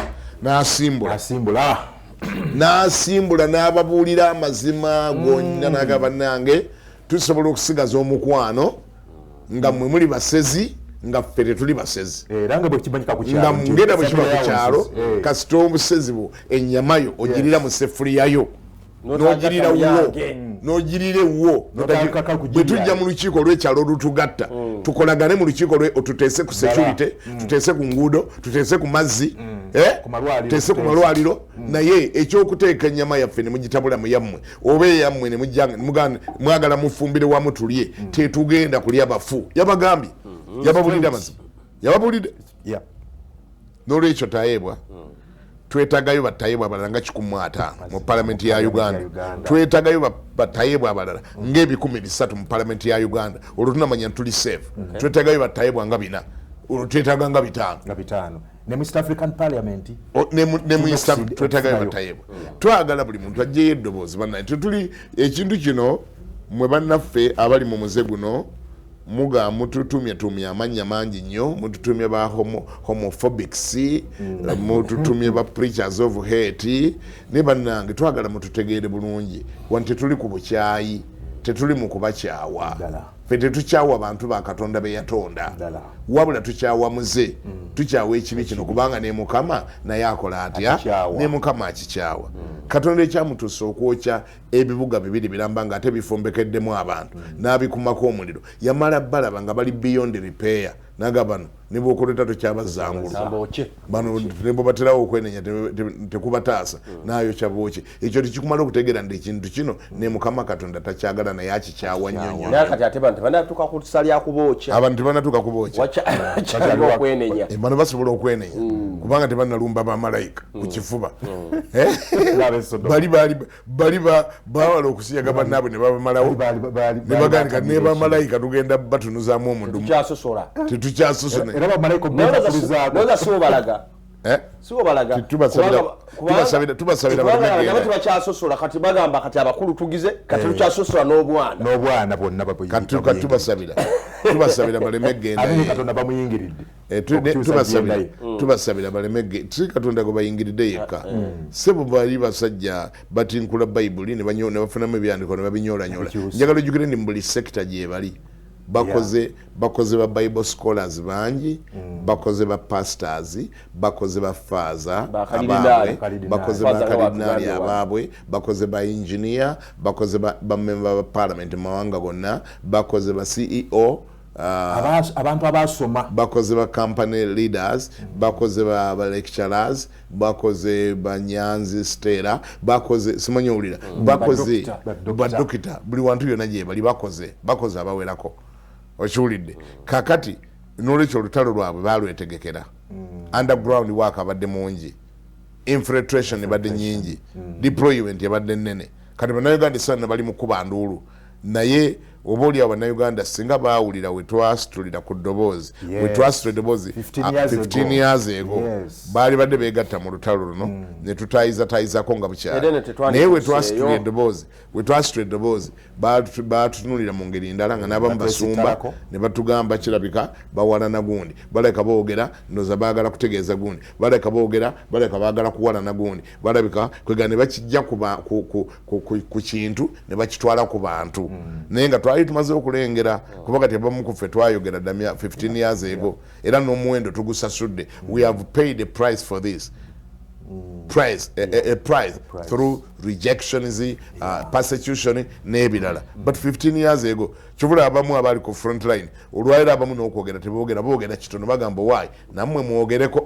n'asimbula n'ababuulira amazima gonna n'agamba nange tusobola okusigaza omukwano nga mmwe muli basezi nga ffe tetuli basezi nga bwekimanyika ku kyalo nga ngenda bwekiba ku kyalo kasita obusezi bwo ennyamayo ogirira mu sefuriyayo n'ogirira ewwo bwe tujja mu lukiiko olw'ekyalo olutugatta tukolagane mu lukiiko tuteese ku security tuteese ku nguudo tuteese ku mazzi tuteese ku malwaliro naye ekyokuteeka ennyama yaffe ne mugitabula mu yammwe oba eyammwe ne mwagala mufumbire wamu tulye tetugenda kulya bafu yabagambye yababulidde amazima yababulidde n'olwekyo Tayebwa twetagayo batayebwa abalala nga 15 mu palamenti ya Uganda twetagayo batayebwa abalala nga300 mu palamenti ya Uganda olwo tunamanya tuli safe twetagayo batayebwa nga 4 olwo twetaga nga 5 ne mu East African Parliament ne mu East Africa twetagayo batayebwa twagala buli muntu ajjeyo eddoboozi bannaye tetuli ekintu kino mwe bannaffe abali mu muze guno muga mututumye amanya mangi nnyo mututumye ba homophobics mututumye ba preachers of hate ne bannange twagala mututegeere bulungi wanti tuli ku bukyayi tetuli mu kubakyawa ffe tetukyawa abantu ba Katonda be yatonda wabula tukyawa muze tukyawa ekibi kino kubanga ne Mukama naye akola atya ne Mukama akikyawa Katonda ekyamutuusa okwokya ebibuga bibiri biramba nga ate bifombekeddemu abantu n'abikumako omuliro yamala balaba nga bali beyond repair naga bano ne bwokoleta tokyabazangula bano ne bwobaterawo okwenenya tekubataasa nayo kyabwoki ekyo tekikumala okutegeera nti ekintu kino ne Mukama Katonda takyagala naye akikyawa nnyo nnyo abantu tebanatuuka kubokya bano basobola okwenenya kubanga tebannalumba bamalayika ku kifuba bali bawala okusiyaga bannaabwe ne babamalawo ne bagandika ne bamalayika tugenda batunuzaamu omudumu tetukyasosola tubasabira tubakyasosola kati bagamba kati abakulu tugize kati tukyasosola n'obwana bonna tubasabira baleme Katonda bamuyingiridde tubasabira baleme Katonda go bayingiridde yekka sebo bali basajja batinkula Bayibuli ne bafunamu ebyandiko ne babinyolanyola njagala ojjukire ndi mu buli sekita gye bali bakoze ba Bible scholars bangi bakoze ba pastors bakoze ba faza ababwe bakoze ba kardinali ababwe bakoze ba engineer bakoze ba member ba parliament mawanga gonna bakoze ba CEO abantu abasoma bakoze ba company leaders bakoze ba lecturers bakoze ba nyanzi stera bakoze simanyulira bakoze ba doctor buli wantu yona je bali bakoze abawerako okiwulidde kakati n'olwekyo olutalo lwabwe balwetegekera underground work abadde mungi infiltration ebadde nyingi deployment ebadde nnene kati bannayuganda sana bali mu kuba nduulu naye oba oli abannayuganda singa baawulira we twasitulira ku ddoboozi we twasitula eddoboozi 15 years ago baali badde beegatta mu lutalo luno ne tutaayizako nga bukyali naye we twasitula eddoboozi baatutunulira mu ngeri ndala nga n'abamu basumba ne batugamba kirabika bawalana gundi balabika boogera ndooza baagala kutegeeza gundi balabika boogera balabika baagala kuwalana gundi balabika kwegala ne bakijja ku kintu ne bakitwala ku bantu naye nga twali tumaze okulengera kuba kati abamu ku ffe twayogera 15 years ago era n'omuwendo tugusasudde we have paid a price for this price through rejections persecution n'ebirala but 15 years ago kivula abamu abali ku front line olwaira abamu n'okwogera boogera kitono bagamba why nammwe mwogereko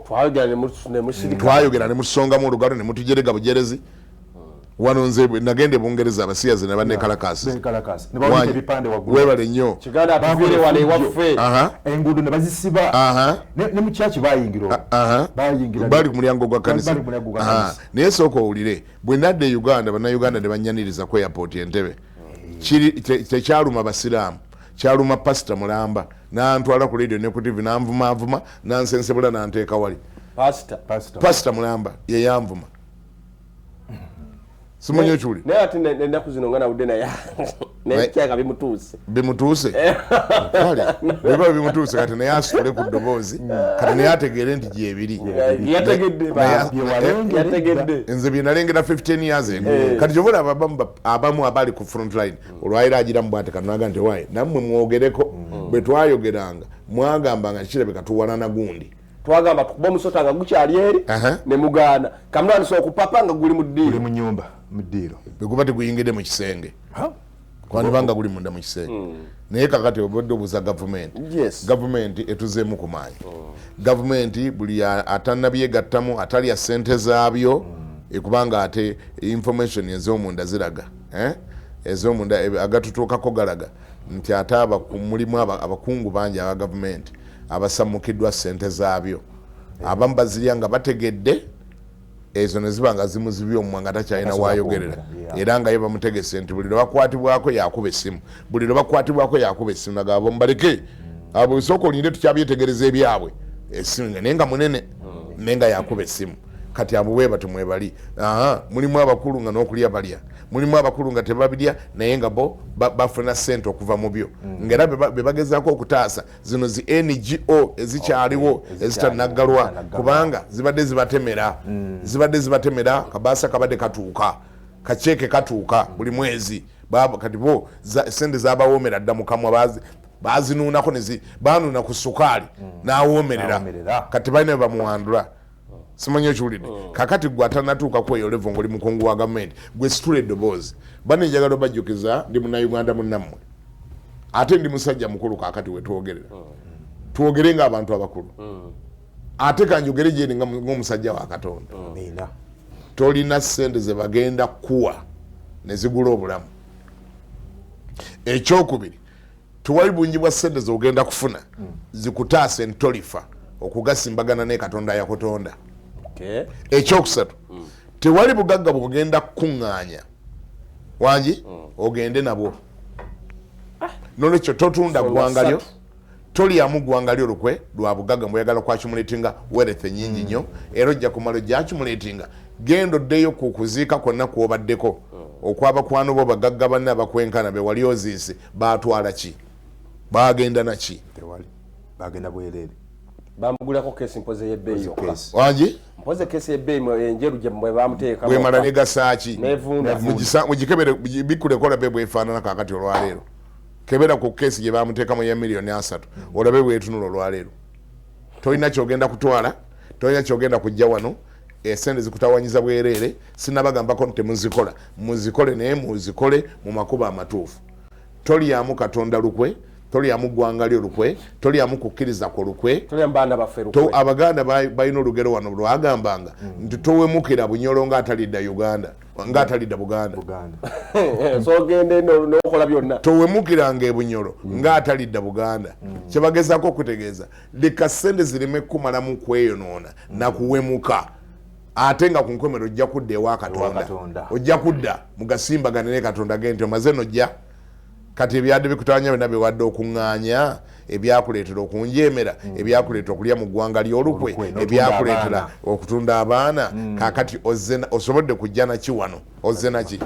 twayogera ne musongamu olugalo ne mutujerega bujerezi wano nze nagende Bungereza abasiyazi ne banne kalakasi ne bawita ebipande waggulu webale nnyo Kiganda atuvire wano ewaffe enguudo ne bazisiba ne mu kyaki bayingira bali ku mulyango gwa kanisa naye sooka owulire bwe nadda e Uganda bannayuganda ne bannyaniriza ku airport Entebbe tekyaluma abasiraamu kyaluma pasita Mulamba n'antwala ku radio ne ku TV n'anvumaavuma n'ansensebula n'anteeka wali pasita Mulamba ye yanvuma simanyi kyuli naye ate ennaku zino nga nawudde naye nekyanga bimutuuse kale biba bimutuuse kati naye asitule ku ddoboozi kati naye ategeere nti gyebiri yategedde nze bye nalengera 15 years ago kati kyobola abamu abali ku front line olwayira agiramu bwate kanaga nti wayi nammwe mwogereko bwe twayogeranga mwagambanga kirebe katuwalana gundi twagamba tukuba omusota nga gukyali eri ne mugaana kamulwandisa okupapa nga guli mu ddiiro mu nyumba mu ddiiro bwekuba teguyingidde mu kisenge kwandibanga guli munda mu kisenge naye kakati obadde obuuza gavumenti etuzeemu ku maanyi gavumenti buli atannabyegattamu atalya ssente zaabyo ekubanga ate information ez'omunda ziraga ez'omunda agatutuukako galaga nti ate mulimu abakungu bangi aba gavumenti abasammukiddwa ssente zaabyo abamu bazirya nga bategedde ezo ne ziba nga zimuzibye omumwa nga takyalina waayogerera era nga ye bamutegese nti buli lwebakwatibwako yakuba essimu nagaba mubaleke abo bisooka olinde tukyabyetegereza ebyabwe essimu naye nga munene naye nga yakuba essimu kati abo bwe batyo mwebali mulimu abakulu nga n'okulya balya mulimu abakulu nga tebabirya naye nga bo bafuna ssente okuva mu byo ngaera be bagezaako okutaasa zino zi NGO ezikyaliwo ezitannaggalwa kubanga zibadde zibatemera kabaasa kabadde katuuka kaceeke katuuka buli mwezi kati bo ssente zabawoomera dda mukamwa bazinuunako banuuna ku sukaali n'awoomerera kati balina bamuwandula simanyi ekiwulidde kakati gwe atanatuuka kweyo levo ng'oli mukungu wa gavumenti gwe situla eddoboozi bane njagala obajjukiza ndi munnayuganda munnammwe ate ndi musajja mukulu kakati wetwogerera twogere ng'abantu abakulu ate kanjogere gyeni ng'omusajja wa Katonda tolina ssente ze bagenda kuwa ne zigula obulamu ekyokubiri tewali bungi bwa ssente zogenda kufuna zikutaasa entolifa okugasimbagana ne Katonda yakutonda ekyokusatu tewali bugagga bugenda kukuŋŋaanya wangi ogende nabwo nolwekyo totunda ggwanga lyo tolyamu ggwanga lyo lukwe lwa bugagga mweyagala kwakyumuleetinga wealth nyingi nnyo era ojja kumala ogyakyumuleetinga genda oddeyo ku kuziika kwonna kwobaddeko okwabakwano bo bagagga banne abakwenkana be wali oziise baatwala ki bagenda naki bagenda bwereere bamugulako kesi mpoze y'ebbeeyi yokka wangi mpoze kesi y'ebbeeyi enjeru gye bwe bamuteeka bwemala ne gasaaki mugikebere bikuleko olabe bwefaanana kaakati olwaleero kebera ku kesi gye bamuteekamu ya miliyoni 3 olabe bwetunula olwaleero tolina kyogenda kutwala tolina kyogenda kujja wano esente zikutawanyiza bwereere sinabagambako temuzikola muzikole naye muzikole mu makubo amatuufu tolyamu Katonda lukwe tolyamu ggwanga lyo lukwe tolyamu kukkiriza ku lukwe abaganda balina olugero wano lwagambanga nti towemukira bunyolo ng'atalidda Uganda ng'atalidda Buganda towemukiranga ebunyolo ng'atalidda Buganda kyebagezaako okutegeeza leka ssente zireme kumalamu kweyonoona nakuwemuka ate nga ku nkomero ojja kudda ewa Katonda ojja kudda mugasimbagane ne Katonda genti omaze nojja kati ebyadde bikutawanya byonna biwadde okuŋŋaanya ebyakuleetera okunjeemera ebyakuleetera okulya mu ggwanga ly'olukwe ebyakuleetera okutunda abaana kakati osobodde kujja naki wano ozze naki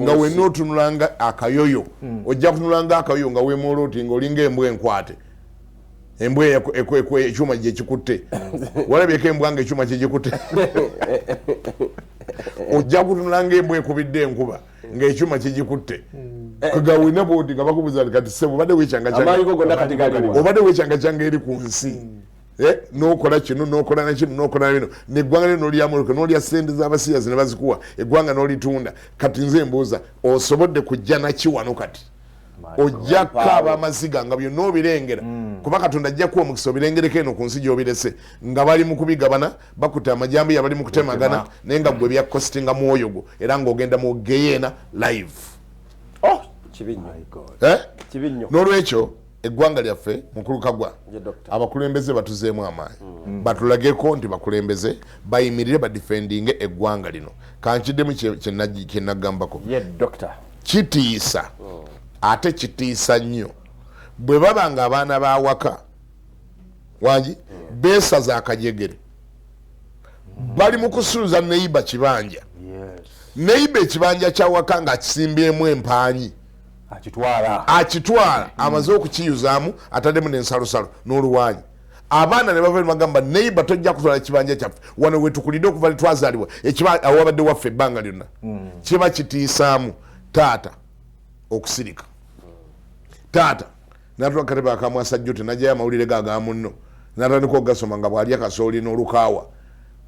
nga wenna otunulanga akayoyo ojja kutunulanga akayoyo nga weemoola oti ngaolinga embwa enkwate embwa ekyuma gyekikutte walabyeko embwa nga ekyuma kyegikutte ojja kutunulanga embwa ekubidde enkuba ng'ekyuma kyegikutte kagawina bodi nga bakubuza kati sebo obadde wekyanga eri ku nsi n'okola kino n'okola nakino n'okola bino neggwanga lyo n'olyamuloke n'olya ssente z'abasiyazi ne bazikuwa eggwanga n'olitunda kati nze mbuuza osobodde kujja naki wano kati ojja kaaba amaziga nga byonna obirengera kuba Katonda ajja kuwa omukisa obirengereko eno ku nsi gy'obirese nga bali mu kubigabana bakutte amajambiya bali mu kutemagana naye nga gwe byakostinga mwoyo gwo era ng'ogenda mu geyeena live. N'olwekyo eggwanga lyaffe mukulu Kagwa abakulembeze batuzeemu amaanyi batulageko nti bakulembeze bayimirire badifendinge eggwanga lino. Kankiddemu kye nagambako kitiisa ate kitiisa nnyo bwe baba nga abaana bawaka wangi beesaza akajegere bali mu kusuuza neiba kibanja neiba ekibanja kyawaka nga akisimbyemu empaanyi akitwala amaze okukiyuzaamu ataddemu n'ensalosalo n'oluwanyi. Abaana ne bava bagamba neiba tojja kutwala ekibanja kyaffe wano wetukulidde okuva litwazaalibwa awabadde waffe ebbanga lyonna kiba kitiisaamu taata okusirika. Taata natula katebe akamwasajjo tenajjayo amawulire gaga munno natandika ogasoma nga bw'ali akasooli n'olukaawa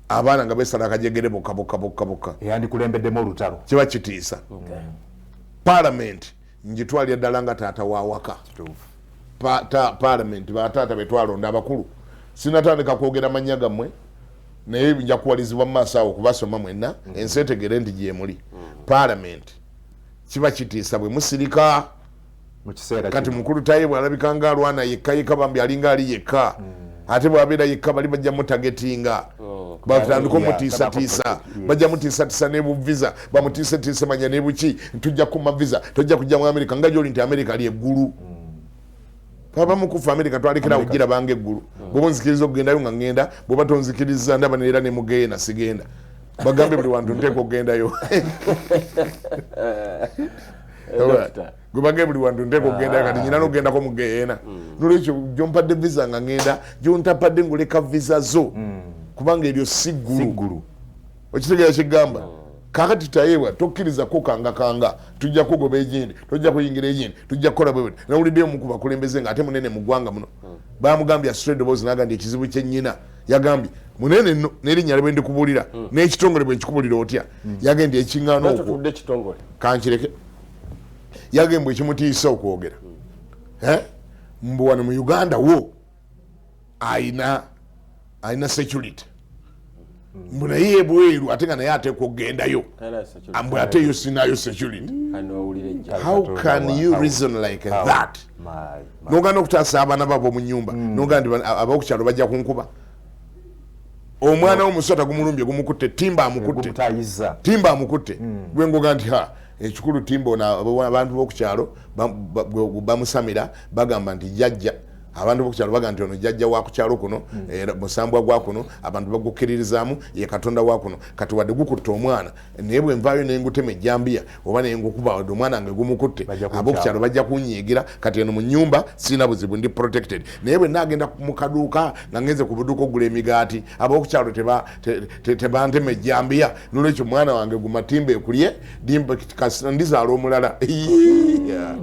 abaana nga beesala akajegere bokka eyandikulembeddemu olutalo kiba kitiisa. Parliament njitwalya ddala nga taata wawaka Parliament bataata betwalonda abakulu sinatandika kwogera mannya gammwe naye nja kuwalizibwa mu maaso awo kubasoma mwenna ensi etegere nti gyemuli. Parliament kiba kitiisa bwe musirika kati mukulu Tithe bw'alabika nga alwana yekka bambi alinga ali yekka ate bw'abeera yekka bali bajja mutagetinga batandika omutiisatiisa bajja mutiisatiisa n'ebuvisa bamutiisatiise manya n'ebuki tujja kuma visa tojja kujja mu America nga gy'oli nti America ali eggulu papa mukufa America twalekera kugira bange eggulu bw'oba nzikiriza okugendayo nga ngenda bw'oba tonzikiriza ndaba neera ne mugeena sigenda bagambe buli wantu nteeka okugendayo gwe buli wantu nteeka okugendayo kati nyina n'okugendako mugeena nolwekyo gyompadde visa nga ngenda gyontapadde ngoleka visa zo kubanga eryo si ggulu okitegeera kigamba kakati tayewa tokkiriza kukanga tujja kugoba egindi tujja kuyingira egindi tujja kukola bwe nawuliddeyo mu kubakulembeze nga ate munene mu ggwanga muno bamugambye straight boss nagambye ekizibu kyennyina yagambye munene nno n'erinnya lye ndikubuulira n'ekitongole bwe nkikubuulira otya yagenda ekiŋŋaano okwo kankireke yagembwa ekimutiisa okwogera mbu wano mu Uganda wo ayina security mbu naye ebweru ate nga naye ateeka okugendayo mbwe ate yo sinayo security. How can you reason like that? Nogenda okutaasa abaana babo mu nnyumba nogamba nti ab'okukyalo bajja kunkuba omwana w'omusota gumulumbye gumukutte timba amukutte gwe ngoga nti ekikulu timba ono abantu b'okukyalo bamusamira bagamba nti jjajja abantu b'okukyalo bagamba nti ono jjajja wa kukyalo kuno musambwa gwa kuno abantu bagukkiririzaamu ye Katonda wa kuno kati wadde gukutta omwana naye bwe nvaayo nengutema ejjambiya oba nengukuba wadde omwana nga gumukutte ab'okukyalo bajja kunyiigira kati eno mu nnyumba sirina buzibu ndi protected naye bwe nagenda mu kaduuka nga ngenze ku buduuka ogula emigaati ab'okukyalo tebantema ejjambiya nolwekyo omwana wange gumatimba ekulye ndizaala omulala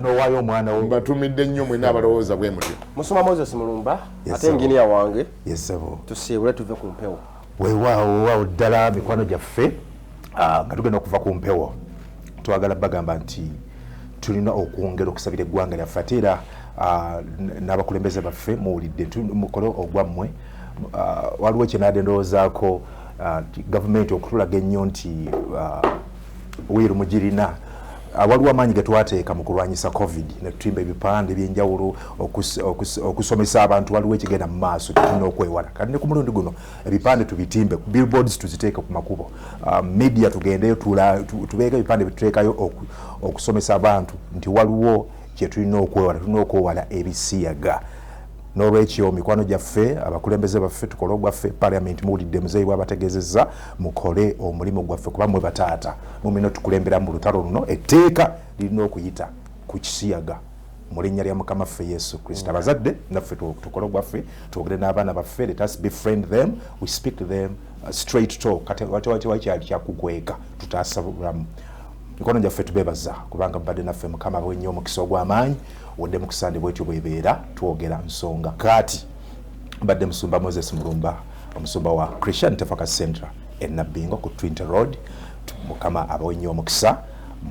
nowaayo omwana wo mbatumidde nnyo mwenna abalowooza bwe mutyo. Moses Mulumba ate engineer wange yesebo tusiibule tuve ku mpewo weewaawo ddala mikwano gyaffe nga tugenda okuva ku mpewo twagala bagamba nti tulina okwongera okusabira eggwanga lyaffe ate era n'abakulembeze baffe muwulidde mukole ogwammwe waliwo kyenadde ndowoozaako gavumenti okutulaga ennyo nti wiiru mugirina waliwo amaanyi getwateeka mu kulwanyisa covid netutimba ebipande ebyenjawulo okusomesa abantu waliwo ekigenda mu maaso tulina okwewala kati ne ku mulundi guno ebipande tubitimbe billboards tuziteeke ku makubo media tugendeyo tubeeko ebipande bituteekayo okusomesa abantu nti waliwo kyetulina okwewala ebisiyaga. N'olwekyo mikwano gyaffe abakulembeze baffe tukole ogwaffe parliament muwulidde muzeeyi bwabategeezezza mukole omulimu gwaffe kuba mwe bataata mumina tukulembera mu lutalo luno etteeka lirina okuyita ku kisiyaga mu linnya lya mukama ffe Yesu Kristo. Abazadde naffe tukole ogwaffe twogere n'abaana baffe, let us befriend them, we speak to them straight talk kati wakyali kyakugweka tutaasa bulamu. Mikono gyaffe tubeebaza kubanga mbadde naffe mukama abawe nnyo omukisa ogw'amaanyi wadde mukisande bwetyo bwebeera twogera nsonga kati mbadde musumba Moses Mulumba omusumba wa Christian Tefaka Central Nabbingo ku Twinter Road. Mukama abawe nnyo omukisa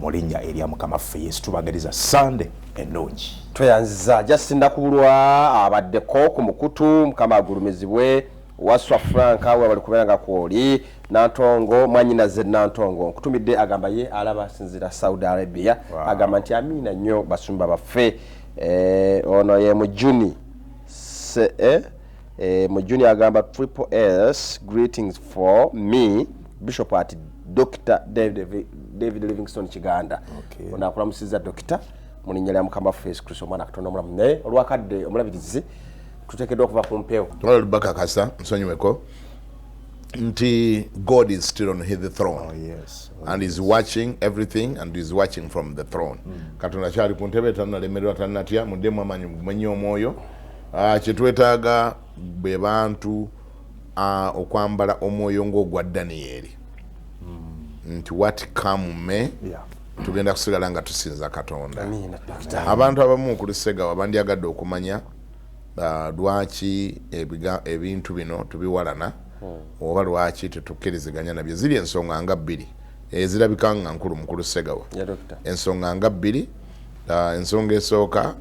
mulinnya erya mukama ffe Yesu tubagaliza Sunday ennungi tweyanziza Justin Nakubulwa abaddeko ku mukutu mukama agulumizibwe waswa Frank awe bali kubeera kwoli Nantongo mwanyinaze Nantongo nkutumidde agamba ye alaba sinzira Saudi Arabia agamba nti amina nnyo basumba baffe ono ye mujuni mujuni agamba triple S greetings for me Bishop at Dr. David Livingstone Kiganda ona akulamusiza Dr. mulinya lya mukama ffe Yesu Kristo mwana katonda omulamu naye olwakadde omulabirizi tuteekeddwa okuva ku mpewo olubaka kasa nsonyiweko nti God is still on his throne and is watching everything and is watching from the throne katonda kyali ku ntebe tannalemererwa tannatya muddemu amanyi mumenye omwoyo kyetwetaaga be bantu okwambala omwoyo ng'ogwa Daniyeli nti what come may tugenda kusigala nga tusinza Katonda abantu abamu ku Lusega wabandyagadde okumanya lwaki ebintu bino tubiwalana oba lwaki tetukkiriziganya nabyo ziri ensonga nga bbiri ezirabika nga nkulu mu Lusega ensonga nga bbiri ensonga esooka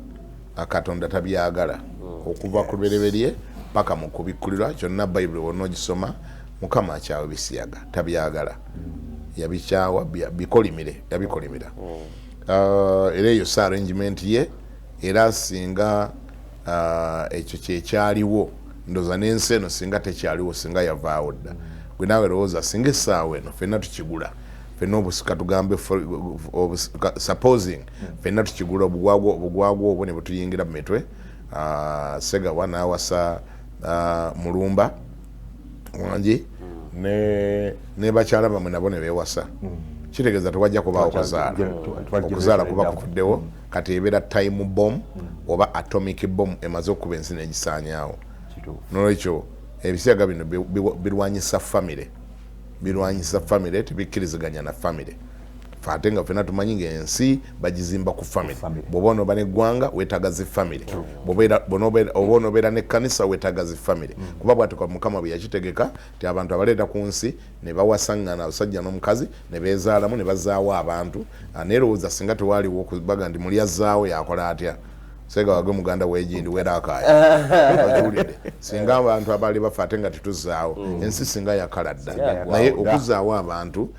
Katonda tabyagala okuva ku lubereberye paka mu kubikkulirwa kyonna Bayibuli wonna ogisoma Mukama akyawa Ebisiyaga tabyagala yabikyawa yabikolimira era eyo sa arrangement ye era singa ekyo kyekyaliwo ndoza n'ensi eno singa tekyaliwo singa yavaawo dda gwe naawe lowooza singa essaawa eno fenna tukigula fenna obusika tugambe supposing fenna tukigula obugwagwa obwo ne butuyingira mu mitwe Segawa n'awasa Mulumba wangi ne bakyala bamwe nabo ne beewasa kitegeeza tewajja kubaawo okuzaala kuba kufuddewo kati ebeera time bomb oba atomic bomb emaze okuba ensi n'egisaanyaawo nolwekyo Ebisiyaga bino birwanyisa famire tebikkiriziganya na famire fate nga fena tumanyi ng'ensi bagizimba ku famire bw'oba onooba n'eggwanga weetaaga zi famire oba onoobeera n'ekkanisa weetaaga zi famire kuba bw'atyo Mukama bwe yakitegeka ti abantu abaleeta ku nsi ne bawasaŋŋana abasajja n'omukazi ne beezaalamu ne bazaawo abantu neerowooza singa tewaaliwo okubaga ndi muli azzaawo yakola atya Sega wage muganda wejindi werakaya bajulide singa abantu abali bafa ate nga tetuzaawo ensi singa yakaladda naye okuzaawo abantu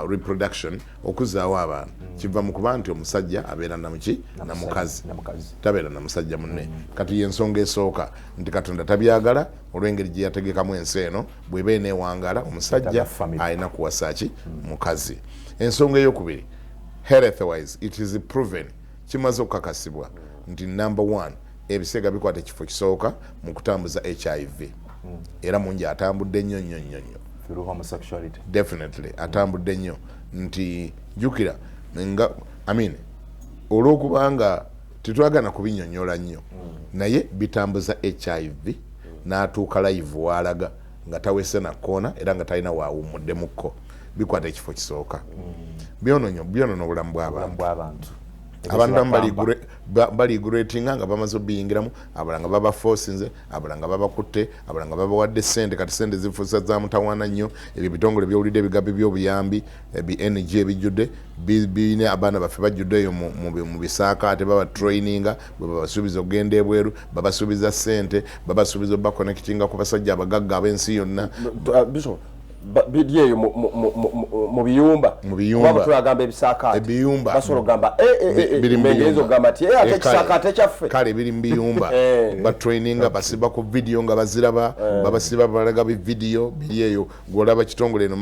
reproduction okuzaawo abantu kiva mu kuba nti omusajja abeera namuki na mukazi tabeera na musajja munne kati y'ensonga esooka nti Katonda tabyagala olw'engeri gye yategekamu ensi eno bw'eba eneewangala omusajja alina kuwasa ki mukazi ensonga ey'okubiri health-wise it is proven kimaze okukakasibwa nti number 1 Ebisiyaga bikwata ekifo kisooka mu kutambuza HIV era mungi atambudde nnyo through homosexuality definitely atambudde nnyo nti jukira nga olw'okubanga tetwagana kubinnyonnyola nnyo naye bitambuza HIV n'atuuka live waalaga nga tawese na koona era nga talina waawumuddemukko bikwata ekifo kisooka byonoona obulamu bw'abantu abantu baliguratinga nga bamaze obiyingiramu abalanga baba forcinze abalanga babakutte abalanga babawadde sente kati sente zifuusa za mutawaana nnyo ebyo bitongole by'owulidde ebigabi by'obuyambi NG ebijjudde biine abaana baffe bajjuddeeyo mu bisaakaate baba traininga bwe babasuubiza okugenda ebweru babasuubiza sente babasuubiza obakonekitinga ku basajja abagagga ab'ensi yonna bidyeyo mu biyumba tulagamba ebisakaate basobola okugamba mengezo okugamba ti ate ekisakaate kyaffe kale biri mu biyumba batraininga basiba ku vidiyo nga baziraba babasiba balaga bividiyo biri eyo gwolaba kitongole eno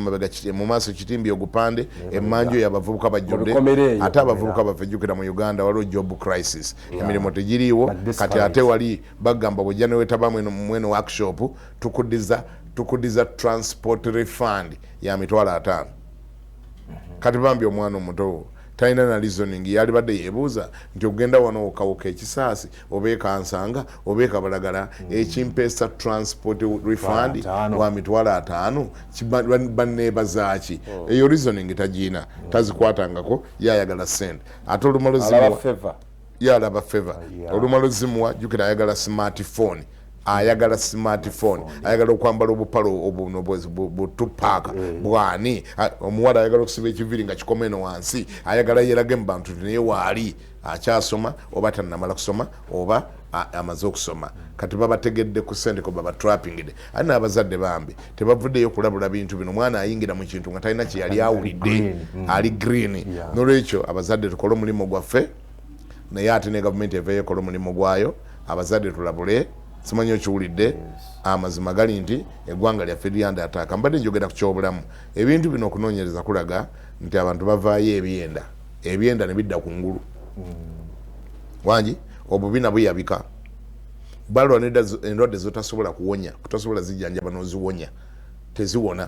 mu maaso kitimbi ogupande emmanju y'abavubuka bajjudde ate abavubuka baffe jjukira mu Uganda waliwo job crisis emirimu tegiriiwo kati ate wali bagamba bwojja newetaba mweno workshop tukudiza transport refund ya $5,000 kati bambi omwana omuto talina na reasoning yali badde yeebuuza nti ogenda wano okawuka ekisaasi obeeka nsanga obeeka balagala ekimpeesa transport refund wa $5,000 banneebazaaki eyo reasoning tagiina tazikwatangako yayagala sente ate olumalo zimuwa yalaba favor olumalo zimuwa jukira ayagala smartphone ayagala smartphone ayagala okwambala obupalo obuno butupaka bwani omuwala ayagala okusiba ekiviri nga kikomeno wansi ayagala yerage mu bantu naye waali akyasoma oba tannamala kusoma oba amaze okusoma kati babategedde ku ssente ko baba trappingide ani abazadde bambi tebavuddeyo kulabula bintu bino mwana ayingira mu kintu nga talina kye yali awulidde ali green n'olwekyo abazadde tukole omulimu gwaffe naye ate ne gavumenti eveeyo ekola omulimu gwayo abazadde tulabule simanyi okiwulidde amazima gali nti eggwanga lyaffe lyanda ataaka mbadde njogera ku kyobulamu ebintu bino okunoonyereza kulaga nti abantu bavaayo ebyenda ne bidda ku ngulu wangi obubina buyabika balwa endwadde zotasobola kuwonya kutasobola zijjanjaba n'oziwonya teziwona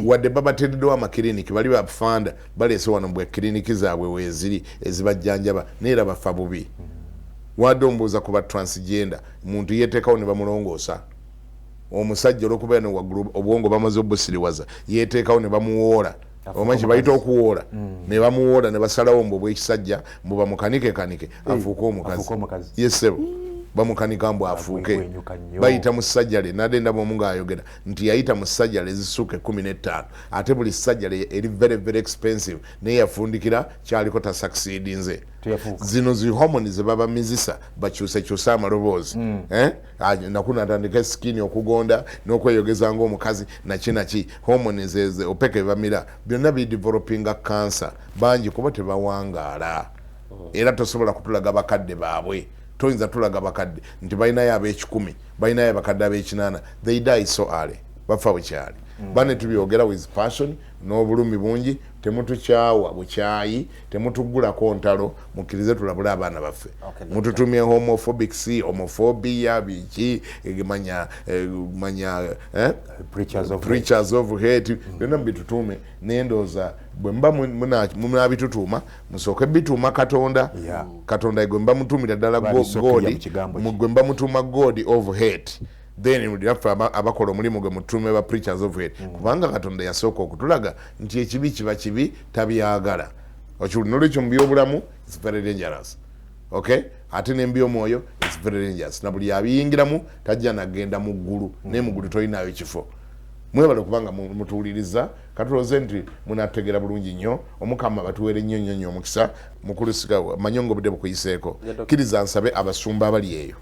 wadde babateereddewo amakiriniki bali bafanda baleese wano bwe kiriniki zaabwe weeziri ezibajjanjaba neera bafa bubi wadde ombuuza ku ba transgender muntu yeteekawo ne bamulongoosa omusajja olwokubeera ne waggulu obwongo bamaze obusiriwaza yeteekawo ne bamuwoola omanyi kye bayita okuwoola ne bamuwoola ne basalawo mbu obwekisajja mbu bamukanike afuuke omukazi yesebo bamukanika mbu afuuke bayita mu ssajjale nadde ndaba omu ng'ayogera nti yayita mu ssajjale ezisukka 15 ate buli ssajjale eri very very expensive naye yafundikira kyaliko tasakisiidinze zino zihomoni ze babamizisa bakyusekyuse amaloboozi nakunatandika esikini okugonda n'okweyogeza ng'omukazi naki homoni zeze opeka ebamira byonna bidevelopinga kansa bangi kuba tebawangaala era tosobola kutulaga bakadde baabwe toyinza tulaga bakadde nti balinayo ab'ekikumi balinayo abakadde ab'ekinaana they die so early bafa bukyali bane tubyogera with passion n'obulumi bungi temutukyawa bukyayi temutugulako ntalo mukkirize tulabule abaana baffe mututumye homophobia biki manya preachers of hate byonna mubitutuume nendooza bwe mba munabitutuuma musooke bituuma katonda gwe mba mutuumira ddala gwe mba mutuuma god of hate then muliraffe abakola omulimu gwe mutuume ba preachers of hate kubanga katonda yasooka okutulaga nti ekibi kiba kibi tabyagala okiwuli nolwekyo mu byobulamu it's very dangerous okay ate n'ebyomwoyo it's very dangerous na buli abiyingiramu tajja nagenda mu ggulu naye mu ggulu tolinayo kifo mwebale kubanga mutuwuliriza katulooze nti munategera bulungi nnyo omukama batuweere nnyo omukisa mukulusika manyongo budde bukuyiseeko kkiriza nsabe abasumba abali eyo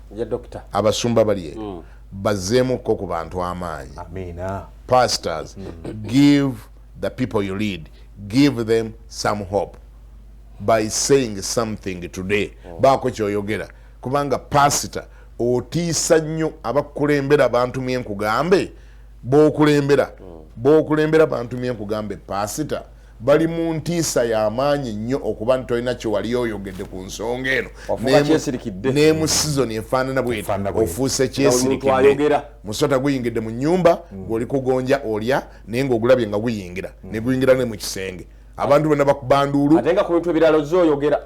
bazeemuko ku bantu amaanyi pastors give the people you lead give them some hope by saying something today baako kyoyogera kubanga pastor otiisa nnyo abakulembera abantu myenkugambe b'okulembera bantu myenkugambe pastor bali mu ntiisa y'amaanyi nnyo okuba nti tolina kye wali oyogedde ku nsonga eno ne mu sizoni efaanana bweti ofuuse kyesirikidde musota guyingidde mu nnyumba ng'oli kugonja olya naye ng'ogulabye nga guyingira ne guyingira ne mu kisenge abantu bonna bakuba nduulu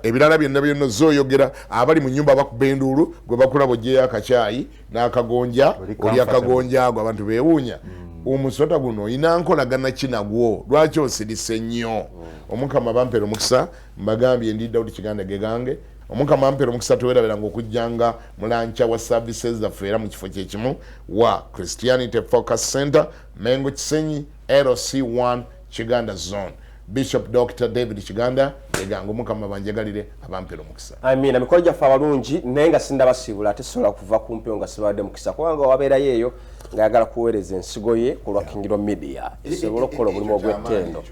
ebirala byonna zooyogera abali mu nnyumba bakuba enduulu gwe bakulaba ogyeyo akacyayi n'akagonja oli akagonja ago abantu beewuunya omusota guno olina nkolagana ki nagwo lwaki osirise nnyo omukama bampeera omukisa mbagambye ndi Daudi Kiganda gegange omukama bampeera omukisa tuweeraberanga okujjanga mulanca wa services zaffe era mu kifo kyekimu wa Christianity Focus Center Mengo Kisenyi LC1 Kiganda Zone Bishop Dr. David Kiganda eganga omukama banjagalire abampeera omukisa amina mikolo gyaffe abalungi naye nga sindabasiibula ate sobola kuva ku mpeo nga sibadde mukisa kubanga wabeerayo eyo ngayagala kuweereza ensigo ye ku lwa Kingdom Media esobola okukola omulimu ogw'ettendo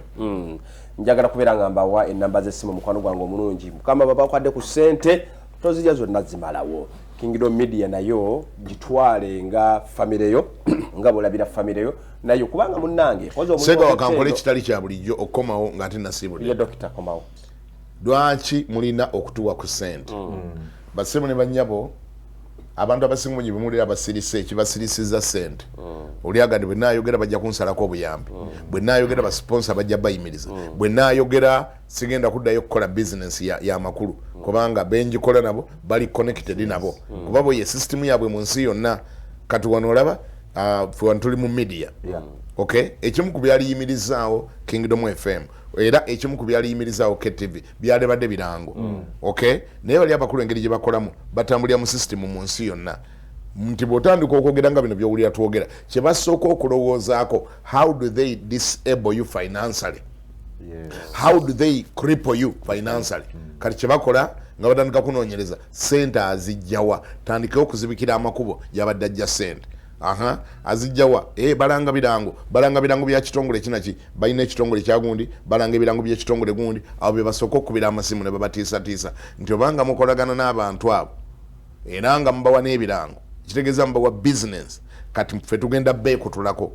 njagala kubeera nga mbawa ennamba z'essimu mukwano gwange omulungi mukama baba kwadde ku ssente tozirya zonna zimalawo Kingdom Media nayo gitwale nga famireyo nga bolabira famireyo nayo kubanga munnange sega wakankola ekitali kya bulijjo okkomawo ng'ate nasiibulira dokita komawo lwaki mulina okutuwa ku ssente basemu ne bannyabo abantu abasinga munyi bemulira abasirise ekibasirisiza ssente oli agandi bwe naayogera bajja kunsalako obuyambi bwe naayogera basponsa bajja bayimiriza bwe naayogera sigenda kuddayo kukola bizinesi y'amakulu kubanga benjikola nabo bali connected nabo kuba bwe ye system yabwe mu nsi yonna kati wano olaba fwe wano tuli mu media okay ekimu ku byaliyimirizaawo Kingdom FM era ekimu ku byaliyimirizaawo KTV byalibadde birango okay naye bali abakulu engeri gye bakolamu batambulira mu system mu nsi yonna nti bw'otandika okwogera nga bino by'owulira twogera kye basooka okulowoozaako how do they disable you financially, how do they cripple you financially. Kati kye bakola nga batandika kunoonyereza ssente azijjawa, tandikewo okuzibikira amakubo y'abadde ajja ssente. Azijjawa balanga birango bya kitongole kinaki balina ekitongole kyagundi balanga ebirango by'ekitongole gundi abo bye basooka okukubira amasimu ne babatiisatiisa nti obanga mukolagana n'abantu abo era nga mubawa n'ebirango kitegeeza mubawa business kati ffe tugenda beekutulako.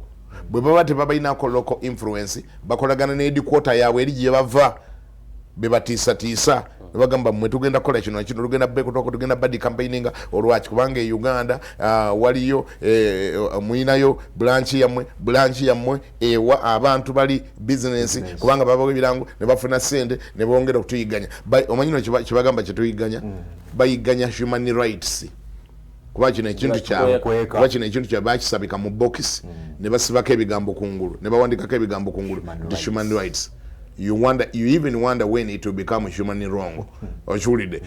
Bwe baba tebabalinako local influence bakolagana n'edikwota yaabwe eri gye bava bebatiisatiisa ne bagamba mmwe tugenda kukola kino nakino tugenda beekutulako tugenda badi campaigninga olwaki kubanga e Uganda waliyo muyinayo branch yammwe ewa abantu bali business kubanga babawo ebirango ne bafuna ssente ne bongera okutuyiganya. Omanyi no kye bagamba kye tuyiganya bayiganya human rights kuba kino ekintu kyabwe bakisabika mu box ne basibako ebigambo kungulu ne bawandikako ebigambo kungulu the human rights. You even wonder when it will become human wrong.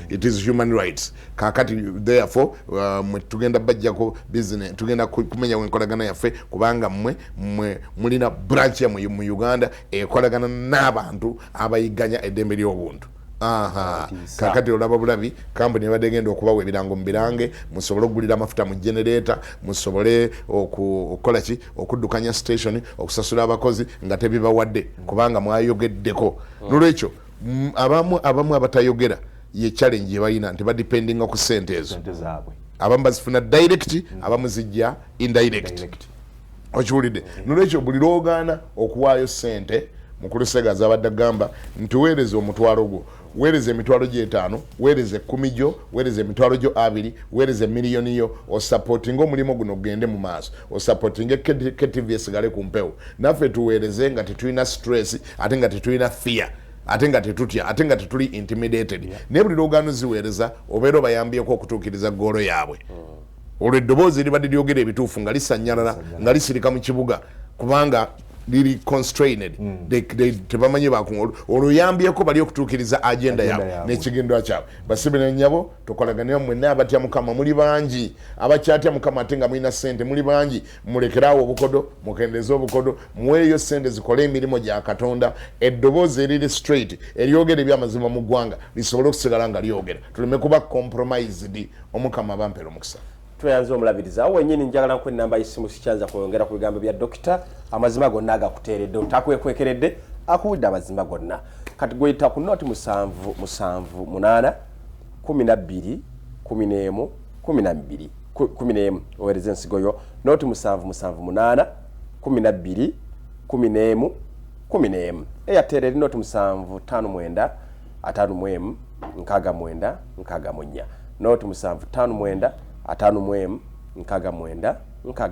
It is human rights. Kakati therefore tugenda bajjako business tugenda kumenya wenkolagana yaffe kubanga mmwe mulina branch ya mu Uganda ekolagana n'abantu abayiganya eddembe ly'obuntu. Kakati olaba bulabi company badegenda okubawa ebirango mubirange musobole okugulira amafuta mu generator musobole okukola ki okuddukanya station okusasula abakozi nga tebibawadde kubanga mwayogeddeko. Nolwekyo abamu abatayogera ye challenge yebalina nti badependinga ku ssente ezo abamu bazifuna direct abamu zijja indirect. Okiwulidde? Nolwekyo buli lwogaana okuwaayo ssente Mukulusega zabadde gamba nti weereza omutwalo gwo weereza emitwalo gye 5 weereza 10 gyo weereza emitwalo gyo 2 weereza miliyoni yo o supporting omulimo guno gende mu maaso o supporting KTV esigale ku mpewo naffe tuweereze nga tetulina stress ate nga tetulina fear ate nga tetutya ate nga tetuli intimidated ne buli lwogaano ziweereza obeera bayambyeko okutuukiriza goolo yaabwe olwo eddoboozi libadde lyogera ebituufu nga lisanyalala nga lisirika mu kibuga kubanga liri constrained tebamanyi bakungulu oluyambyeko bali okutuukiriza agenda yaabwe n'ekigendwa kyabwe. Basibe n'ennyabo tukolaganira mwenna abatya Mukama muli bangi abakyatya Mukama ate nga mulina ssente muli bangi mulekerawo obukodo mukendeze obukodo muweeyo ssente zikole emirimu gya Katonda eddoboozi eriri straight eryogera ebyamazima mu ggwanga lisobole okusigala nga lyogera tuleme kuba compromised. Omukama bampera omukisa. Tuyanze omulabiriza awo wenyini njagala nko namba y'essimu sikyanza kwongera ku bigambo bya dokita amazima gonna agakuteeredde otakwekwekeredde akuwudde amazima gonna kati gweyita ku noti 7 8 12 11 12 11 owereza ensigo yo noti 7 8 12 11 11 Airtel eri noti 7 5 9 5 9 noti 7 5 5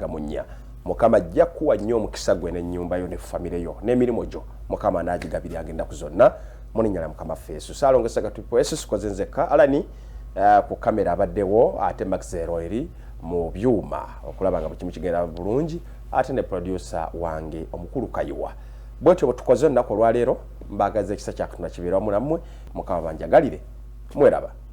9 Mukama ajja kuwa nnyo omukisa gwe n'ennyumba yo ne famire yo n'emirimu gyo Mukama anaagigabira agenda ku zonna muninnyala Mukama feesu saalongesa katupo esu koze nzekka alani ku kamera abaddewo ate Maxero eri mu byuma okulaba nga bukimu kigenda bulungi ate ne producer wange omukulu Kayiwa bwetyo butukoze nnako olwaleero mbagaza ekisa kya Katonda kibeera wamu nammwe Mukama banjagalire mweraba.